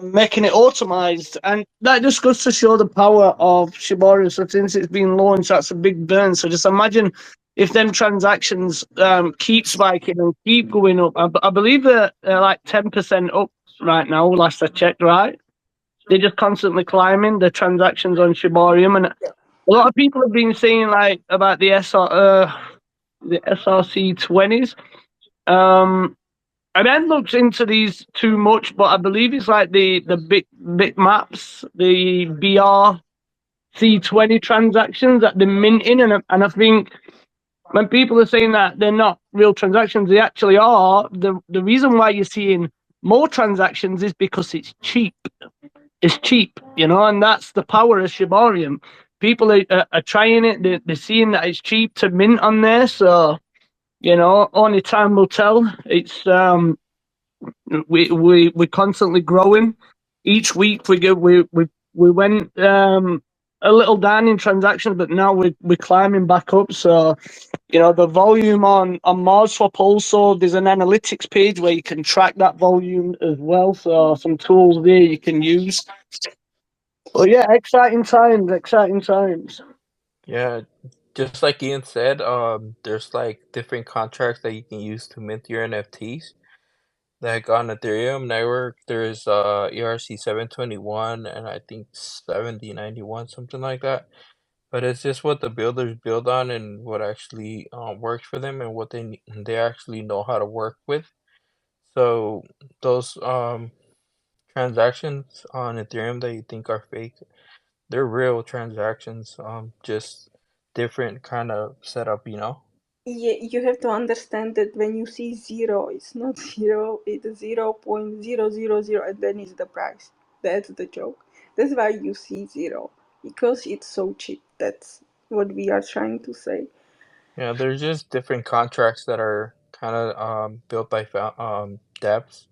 making it automized, and that just goes to show the power of Shibarium. So since it's been launched, that's a big burn. So just imagine if them transactions keep spiking and keep going up. I believe they're like 10% up right now. Last I checked, right? They're just constantly climbing the transactions on Shibarium, and a lot of people have been saying like about the SRC 20s. I haven't looked into these too much, but I believe it's like the bit maps, the BRC 20 transactions that they're minting, and I think when people are saying that they're not real transactions, they actually are. The reason why you're seeing more transactions is because it's cheap. It's cheap, and that's the power of Shibarium. People are trying it. They're seeing that it's cheap to mint on there, so only time will tell. It's we're constantly growing. Each week we went a little down in transactions, but now we're climbing back up. So the volume on Marswap also. There's an analytics page where you can track that volume as well. So some tools there you can use. But yeah, exciting times, exciting times. Yeah, just like Ian said, there's like different contracts that you can use to mint your NFTs. Like on Ethereum network, there's ERC 721 and I think 7091, something like that. But it's just what the builders build on and what actually works for them and what they actually know how to work with. So those transactions on Ethereum that you think are fake, they're real transactions. Just different kind of setup. Yeah, you have to understand that when you see zero, it's not zero, it's 0.000, and then it's the price. That's the joke. That's why you see zero, because it's so cheap. That's what we are trying to say. Yeah, there's just different contracts that are kind of built by devs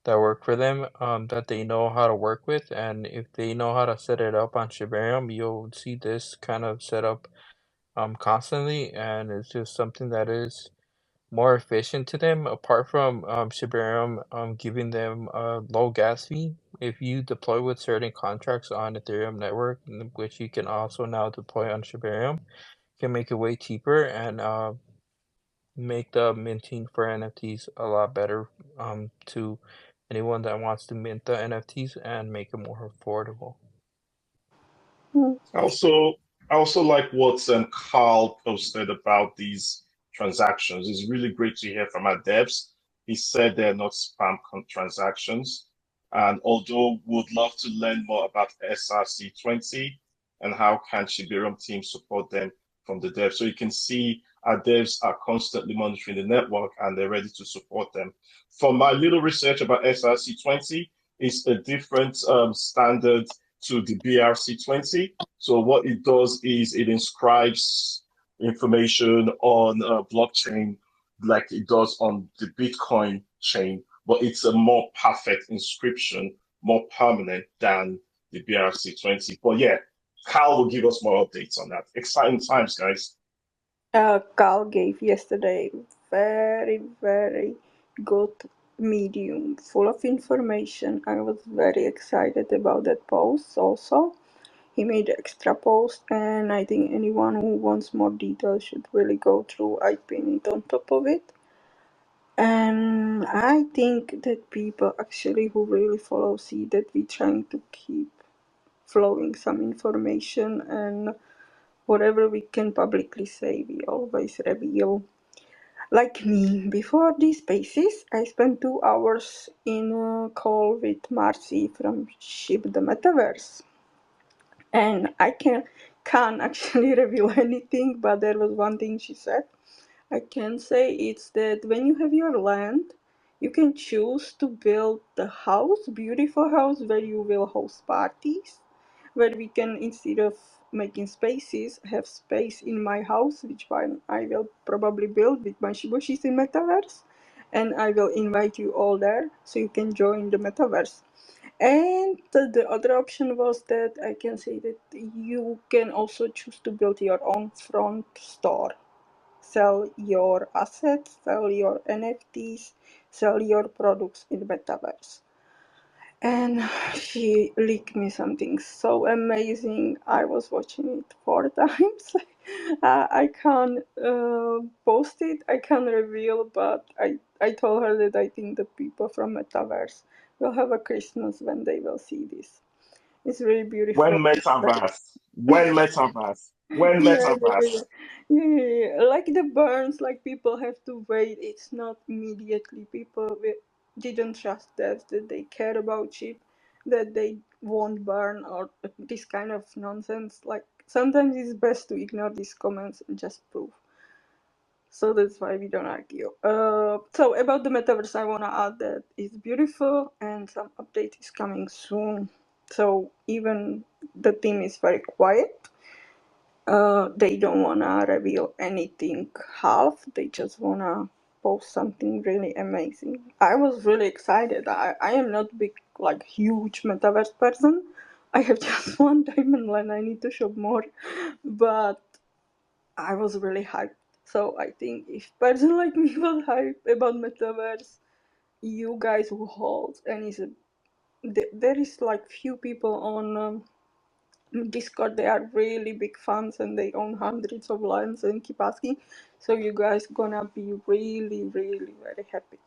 that work for them, that they know how to work with, and if they know how to set it up on Shibarium, you'll see this kind of setup constantly, and it's just something that is more efficient to them. Apart from Shibarium giving them a low gas fee, if you deploy with certain contracts on Ethereum network, which you can also now deploy on Shibarium, can make it way cheaper and make the minting for NFTs a lot better to anyone that wants to mint the NFTs and make it more affordable. Also, I also like what Carl posted about these transactions. It's really great to hear from our devs. He said they're not transactions. And although would love to learn more about SRC20 and how can Shibarium team support them from the devs. So you can see our devs are constantly monitoring the network and they're ready to support them. From my little research about SRC20, it's a different standard to the BRC20. So what it does is it inscribes information on a blockchain like it does on the Bitcoin chain, but it's a more perfect inscription, more permanent than the BRC20. But yeah, Kyle will give us more updates on that. Exciting times, guys. Carl gave yesterday very, very good medium, full of information. I was very excited about that post also. He made extra post, and I think anyone who wants more details should really go through. I pin it on top of it. And I think that people actually who really follow see that we're trying to keep flowing some information, and whatever we can publicly say, we always reveal. Like me, before these spaces, I spent 2 hours in a call with Marcy from Ship the Metaverse. And I can't actually reveal anything, but there was one thing she said. I can say it's that when you have your land, you can choose to build the house, beautiful house, where you will host parties, where we can, instead of making spaces, have space in my house, which one I will probably build with my Shiboshis in Metaverse, and I will invite you all there so you can join the Metaverse. And the other option was that I can say that you can also choose to build your own front store, sell your assets, sell your NFTs, sell your products in Metaverse. And she leaked me something so amazing. I was watching it 4 times. I can't post it, I can't reveal, but I told her that I think the people from Metaverse will have a Christmas when they will see this. It's really When beautiful. metaverse, when metaverse, when Yeah, yeah, metaverse. yeah. Yeah, yeah, yeah. Like the burns, like people have to wait. It's not immediately. People didn't trust that they care about sheep, that they won't burn or this kind of nonsense. Like sometimes it's best to ignore these comments and just prove. So that's why we don't argue. So about the metaverse, I wanna add that it's beautiful and some update is coming soon. So even the team is very quiet. They don't wanna reveal anything half. They just wanna post something really amazing. I was really excited. I am not big, like huge metaverse person. I have just one diamond line. I need to shop more, but I was really hyped. So I think if person like me was hyped about metaverse, you guys who hold and there is like few people on. Discord, they are really big fans and they own hundreds of lands and keep asking. So you guys gonna be really, really very happy.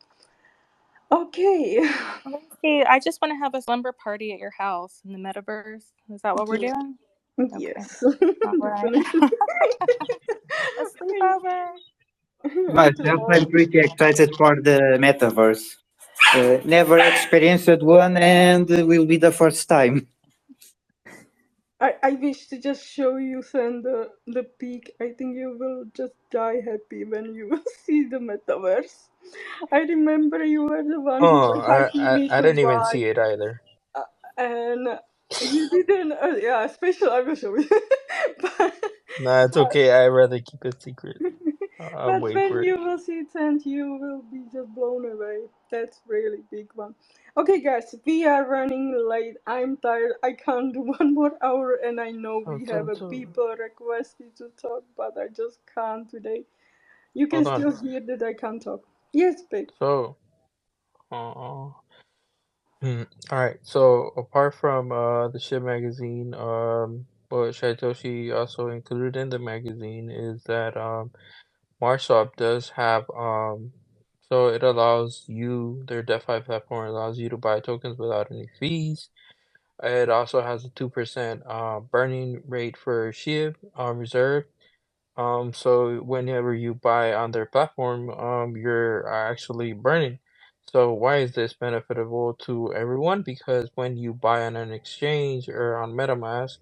Okay. Okay, I just want to have a slumber party at your house in the metaverse. Is that what we're Yes. doing? Okay. Yes. All right. Definitely. A sleepover. Myself, I'm pretty excited for the metaverse. Never experienced one, and will be the first time. I wish to just show you Sen the peak. I think you will just die happy when you see the metaverse. I remember you were the one who Oh, was hyping me I to didn't even buy. see it either. And you didn't. Yeah, special. I will show you. but, Nah, it's but okay. I'd rather keep it secret. I'll but wait when for it. you will see it, and you will be just blown away. That's really big one. Okay, guys, we are running late. I'm tired. I can't do 1 more hour, and I know we have a people requested to talk, but I just can't today. You can Hold on. still hear that I can't talk. Yes, babe. So, uh, all right. So apart from the Shib magazine, what Shaitoshi also included in the magazine is that Marswap does have so it allows you, their DeFi platform allows you to buy tokens without any fees. It also has a 2% burning rate for SHIB reserve. So whenever you buy on their platform, you're actually burning. So why is this beneficial to everyone? Because when you buy on an exchange or on MetaMask,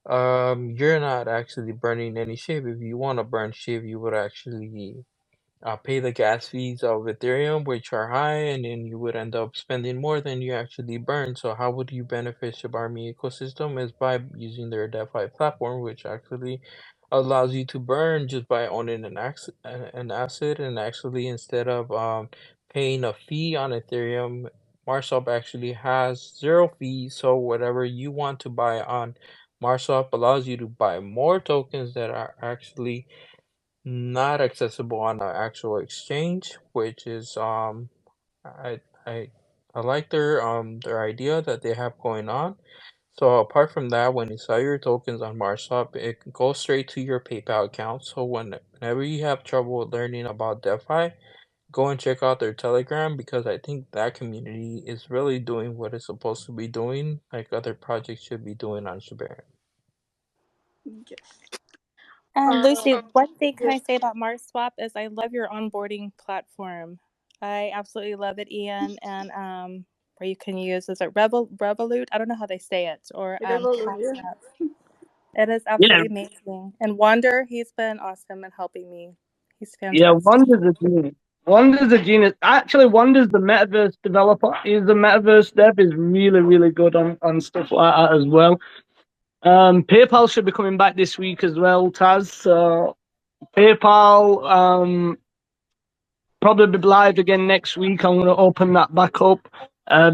you're not actually burning any SHIB. If you want to burn SHIB, you would actually pay the gas fees of Ethereum, which are high, and then you would end up spending more than you actually burn. So how would you benefit Shiba Army ecosystem is by using their DeFi platform, which actually allows you to burn just by owning an asset, and actually instead of paying a fee on Ethereum, Marswap actually has zero fees. So whatever you want to buy on Marswap allows you to buy more tokens that are actually not accessible on the actual exchange, which is I I I like their idea that they have going on. So apart from that, when you sell your tokens on Marswap, it goes straight to your PayPal account. So whenever you have trouble learning about DeFi, go and check out their Telegram because I think that community is really doing what it's supposed to be doing, like other projects should be doing on Shibarium. Yes. And Lucy, one thing can I Yes. say about MarSwap is I love your onboarding platform. I absolutely love it, Ian, and where you can use, is it Revolut? I don't know how they say it, or Revolut, Cash yeah. App. It is Yeah, absolutely amazing. And Wander, he's been awesome in helping me. He's yeah, fantastic. Wanda's a genius. Wanda's a genius. Actually, Wanda's the metaverse developer. He's the metaverse dev. Is really, really good on stuff like that as well. PayPal should be coming back this week as well, Taz. So PayPal probably be live again next week. I'm going to open that back up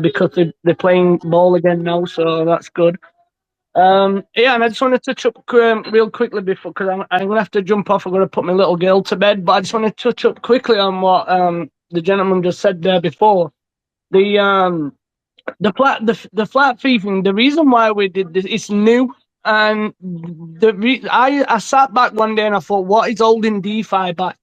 because they're playing ball again now, so that's good. Yeah, and I just want to touch up real quickly before, because I'm going to have to jump off. I'm going to put my little girl to bed, but I just want to touch up quickly on what the gentleman just said there before. The flat fee thing. The reason why we did this, it's new, and I sat back one day and I thought, what is holding DeFi back?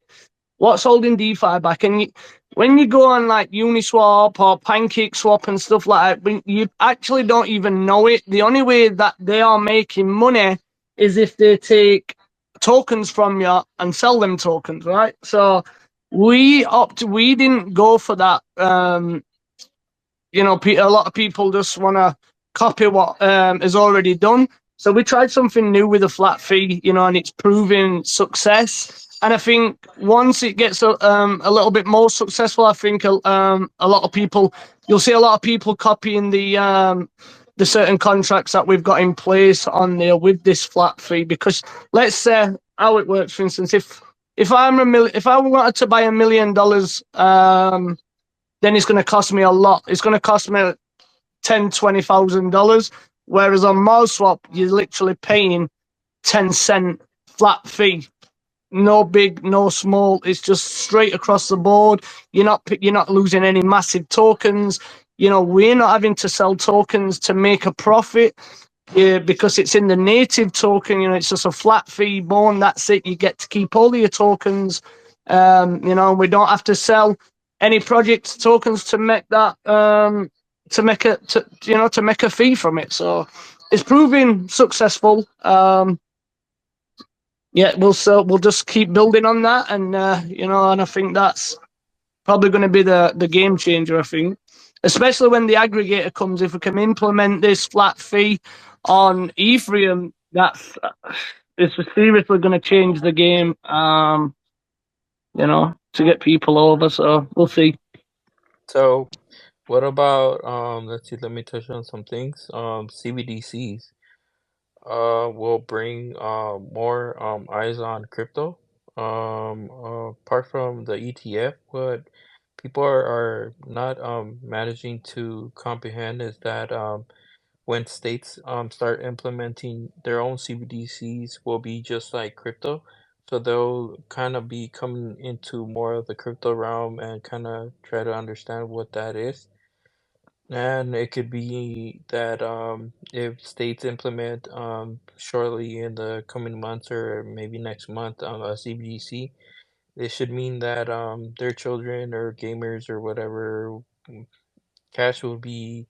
What's holding DeFi back? And when you go on like Uniswap or PancakeSwap and stuff like that, when you actually don't even know it. The only way that they are making money is if they take tokens from you and sell them tokens, right? So we didn't go for that. A lot of people just want to copy what is already done. So we tried something new with a flat fee, and it's proven success. And I think once it gets a little bit more successful, I think a lot of people, you'll see a lot of people copying the certain contracts that we've got in place on there with this flat fee. Because let's say how it works, for instance, if I wanted to buy $1 million, then it's going to cost me a lot. It's going to cost me $20,000. Whereas on MouseSwap, you're literally paying 10-cent flat fee. No big, no small. It's just straight across the board. You're not losing any massive tokens. We're not having to sell tokens to make a profit. Yeah, because it's in the native token. It's just a flat fee born. That's it. You get to keep all of your tokens. We don't have to sell any project tokens to make that to make a fee from it. So it's proving successful. Yeah, we'll just keep building on that, and and I think that's probably going to be the game changer. I think, especially when the aggregator comes, if we can implement this flat fee on Ethereum, it's seriously going to change the game. To get people over. So we'll see. So what about let's see, let me touch on some things. CBDCs will bring more eyes on crypto. Apart from the ETF, what people are not managing to comprehend is that when states start implementing their own CBDCs will be just like crypto. So they'll kind of be coming into more of the crypto realm and kind of try to understand what that is. And it could be that if states implement shortly in the coming months or maybe next month a CBDC, it should mean that their children or gamers or whatever cash will be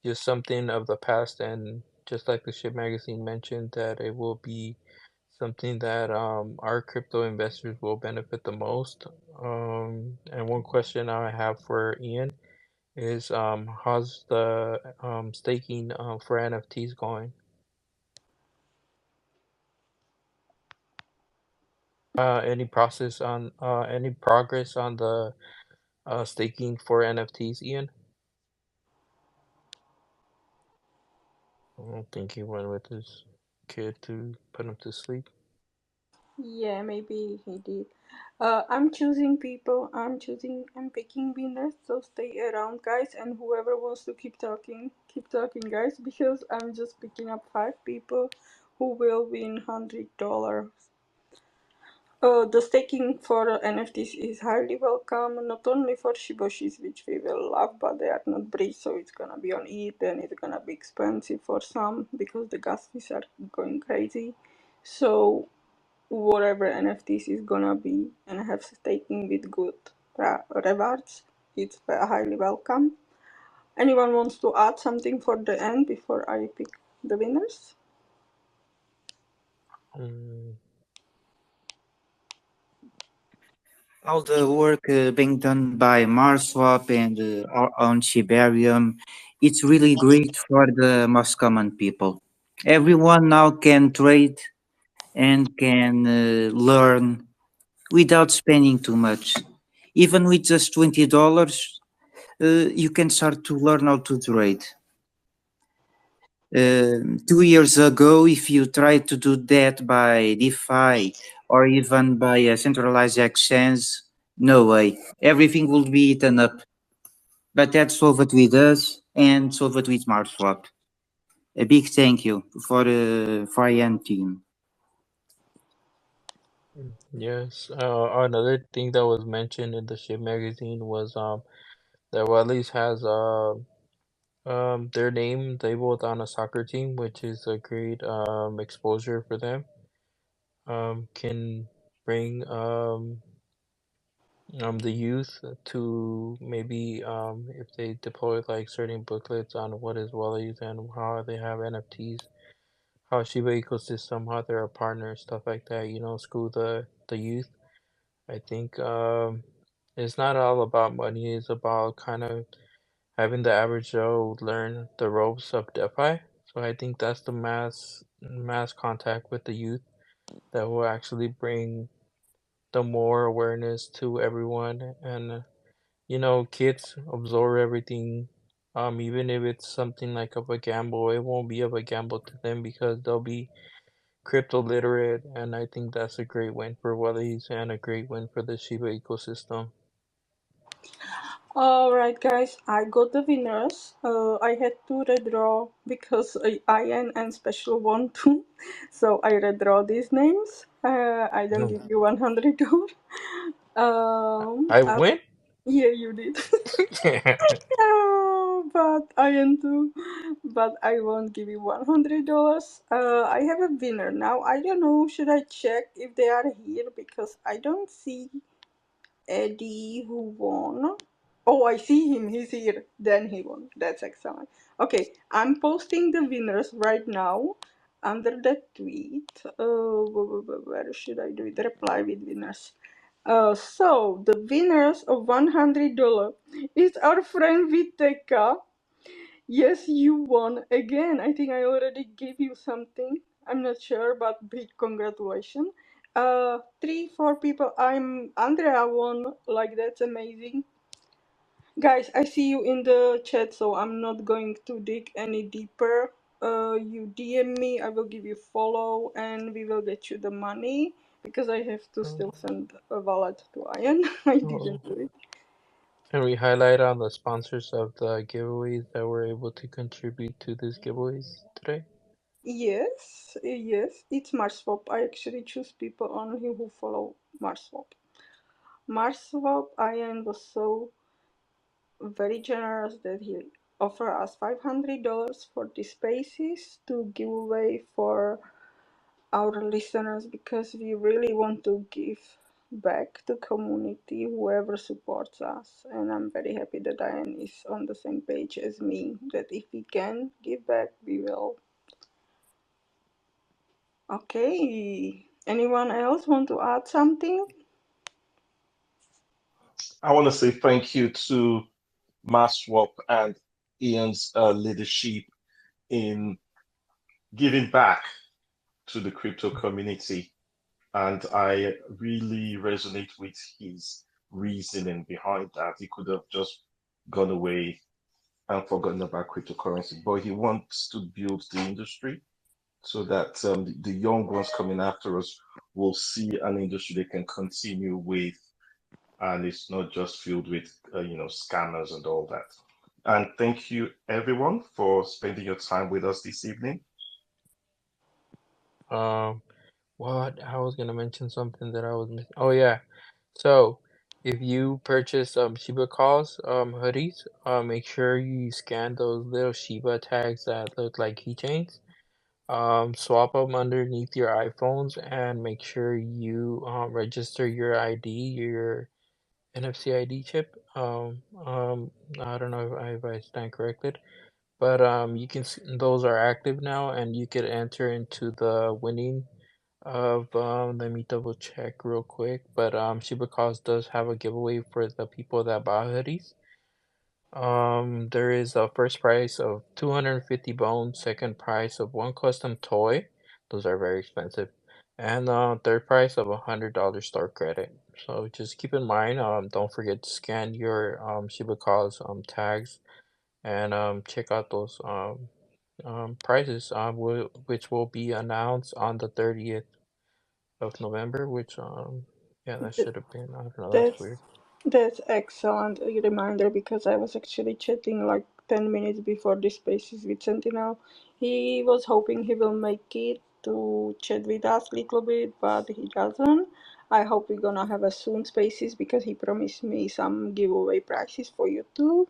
just something of the past, and just like the Ship magazine mentioned, that it will be something that our crypto investors will benefit the most. And one question I have for Ian is how's the staking for NFTs going? Any progress on the staking for NFTs, Ian? I don't think he went with his kid to put him to sleep. Yeah, maybe he did. I'm choosing people. I'm picking winners. So stay around, guys. And whoever wants to keep talking, guys. Because I'm just picking up 5 people who will win $100. The staking for NFTs is highly welcome, not only for Shiboshis, which we will love, but they are not bridge, so it's gonna be on ETH and it's gonna be expensive for some because the gas fees are going crazy. So whatever NFTs is gonna be and have staking with good rewards, it's highly welcome. Anyone wants to add something for the end before I pick the winners? Mm, All the work being done by Marswap and our own Shibarium, it's really great for the most common people. Everyone now can trade and can learn without spending too much. Even with just $20, you can start to learn how to trade. 2 years ago, if you tried to do that by DeFi or even by a centralized exchange, no way. Everything will be eaten up. But that's solved with us and solved with SmartSwap. A big thank you for Ian team. yes. Another thing that was mentioned in the Ship magazine was that Wally's has their name labeled on a soccer team, which is a great exposure for them. Can bring the youth to maybe if they deploy like certain booklets on what is Wally's and how they have NFTs, how Shiba ecosystem, how they're a partner, stuff like that. You know, school the youth. I think it's not all about money. It's about kind of having the average Joe learn the ropes of DeFi. So I think that's the mass contact with the youth that will actually bring the more awareness to everyone. And you know, kids absorb everything. Even if it's something like of a gamble, it won't be of a gamble to them because they'll be crypto literate, and I think that's a great win for Wally's and a great win for the Shiba ecosystem. Alright, guys, I got the winners. I had to redraw because Ian and Special want to, so I redraw these names. I don't No. give you $100. I win? Yeah, you did. Yeah. But Ian too. But I won't give you $100. I have a winner now. I don't know. Should I check if they are here because I don't see Eddie who won. Oh, I see him. He's here. Then he won. That's excellent. Okay, I'm posting the winners right now under that tweet. Where should I do it? Reply with winners. So the winners of $100 is our friend Viteka. Yes, you won again. I think I already gave you something. I'm not sure, but big congratulations. 4 people. Andrea won. Like that's amazing. Guys, I see you in the chat, so I'm not going to dig any deeper. You DM me, I will give you follow, and we will get you the money because I have to Oh, still send a wallet to Ian. I oh. didn't do it. Can we highlight on the sponsors of the giveaways that were able to contribute to these giveaways today? Yes, yes, it's Marswap. I actually choose people only who follow Marswap. Marswap, Ian was so very generous that he offered us $500 for the spaces to give away for our listeners because we really want to give back to community, whoever supports us. And I'm very happy that Diane is on the same page as me, that if we can give back, we will. Okay, anyone else want to add something? I want to say thank you to Maswap and Ian's leadership in giving back to the crypto community. And I really resonate with his reasoning behind that. He could have just gone away and forgotten about cryptocurrency, but he wants to build the industry so that the young ones coming after us will see an industry they can continue with, and it's not just filled with scammers and all that. And thank you everyone for spending your time with us this evening. What? I was gonna mention something that I was missing. Oh yeah. So if you purchase Shiba calls hoodies, make sure you scan those little Shiba tags that look like keychains. Swap them underneath your iPhones and make sure you register your ID, your NFC ID chip. I don't know if I stand corrected, but you can those are active now, and you could enter into the winning of let me double check real quick. But Shiba Cause does have a giveaway for the people that buy hoodies. There is a first prize of 250 bones, second prize of one custom toy. Those are very expensive. And third prize of $100 store credit. So just keep in mind, don't forget to scan your Shiba Cause tags and check out those prizes which will be announced on the 30th of November, which yeah, that should have been, I don't know, that's That's weird. that's excellent reminder because I was actually chatting like 10 minutes before this spaces with Sentinel. He was hoping he will make it to chat with us a little bit, but he doesn't. I hope we're gonna have a soon spaces because he promised me some giveaway prizes for you too.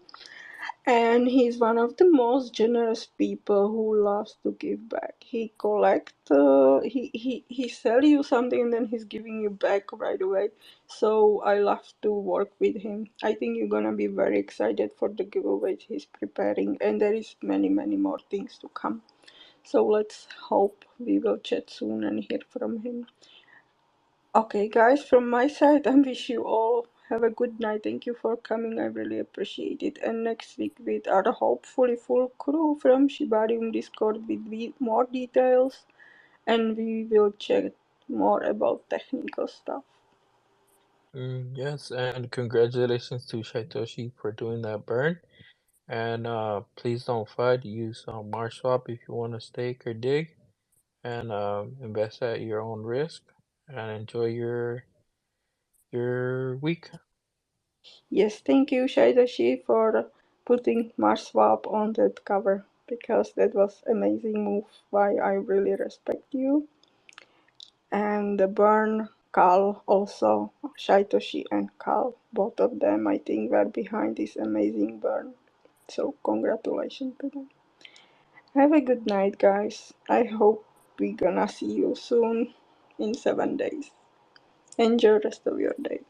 And he's one of the most generous people who loves to give back. He collect, he sell you something and then he's giving you back right away. So I love to work with him. I think you're gonna be very excited for the giveaways he's preparing, and there is many more things to come. So let's hope we will chat soon and hear from him. Okay, guys, from my side, I wish you all have a good night. Thank you for coming. I really appreciate it. And next week, with our hopefully full crew from Shibarium Discord with more details, and we will chat more about technical stuff. Yes, and congratulations to SHYTOSHI for doing that burn. And please don't fight. Use MarshSwap if you want to stake or dig, and invest at your own risk. And enjoy your week. Yes, thank you, Shaidashi, for putting Marswap on that cover because that was amazing move. Why I really respect you. And the burn, Carl also, Shaitoshi and Carl, both of them I think were behind this amazing burn. So congratulations to them. Have a good night, guys. I hope we're gonna see you soon in 7 days. Enjoy the rest of your day.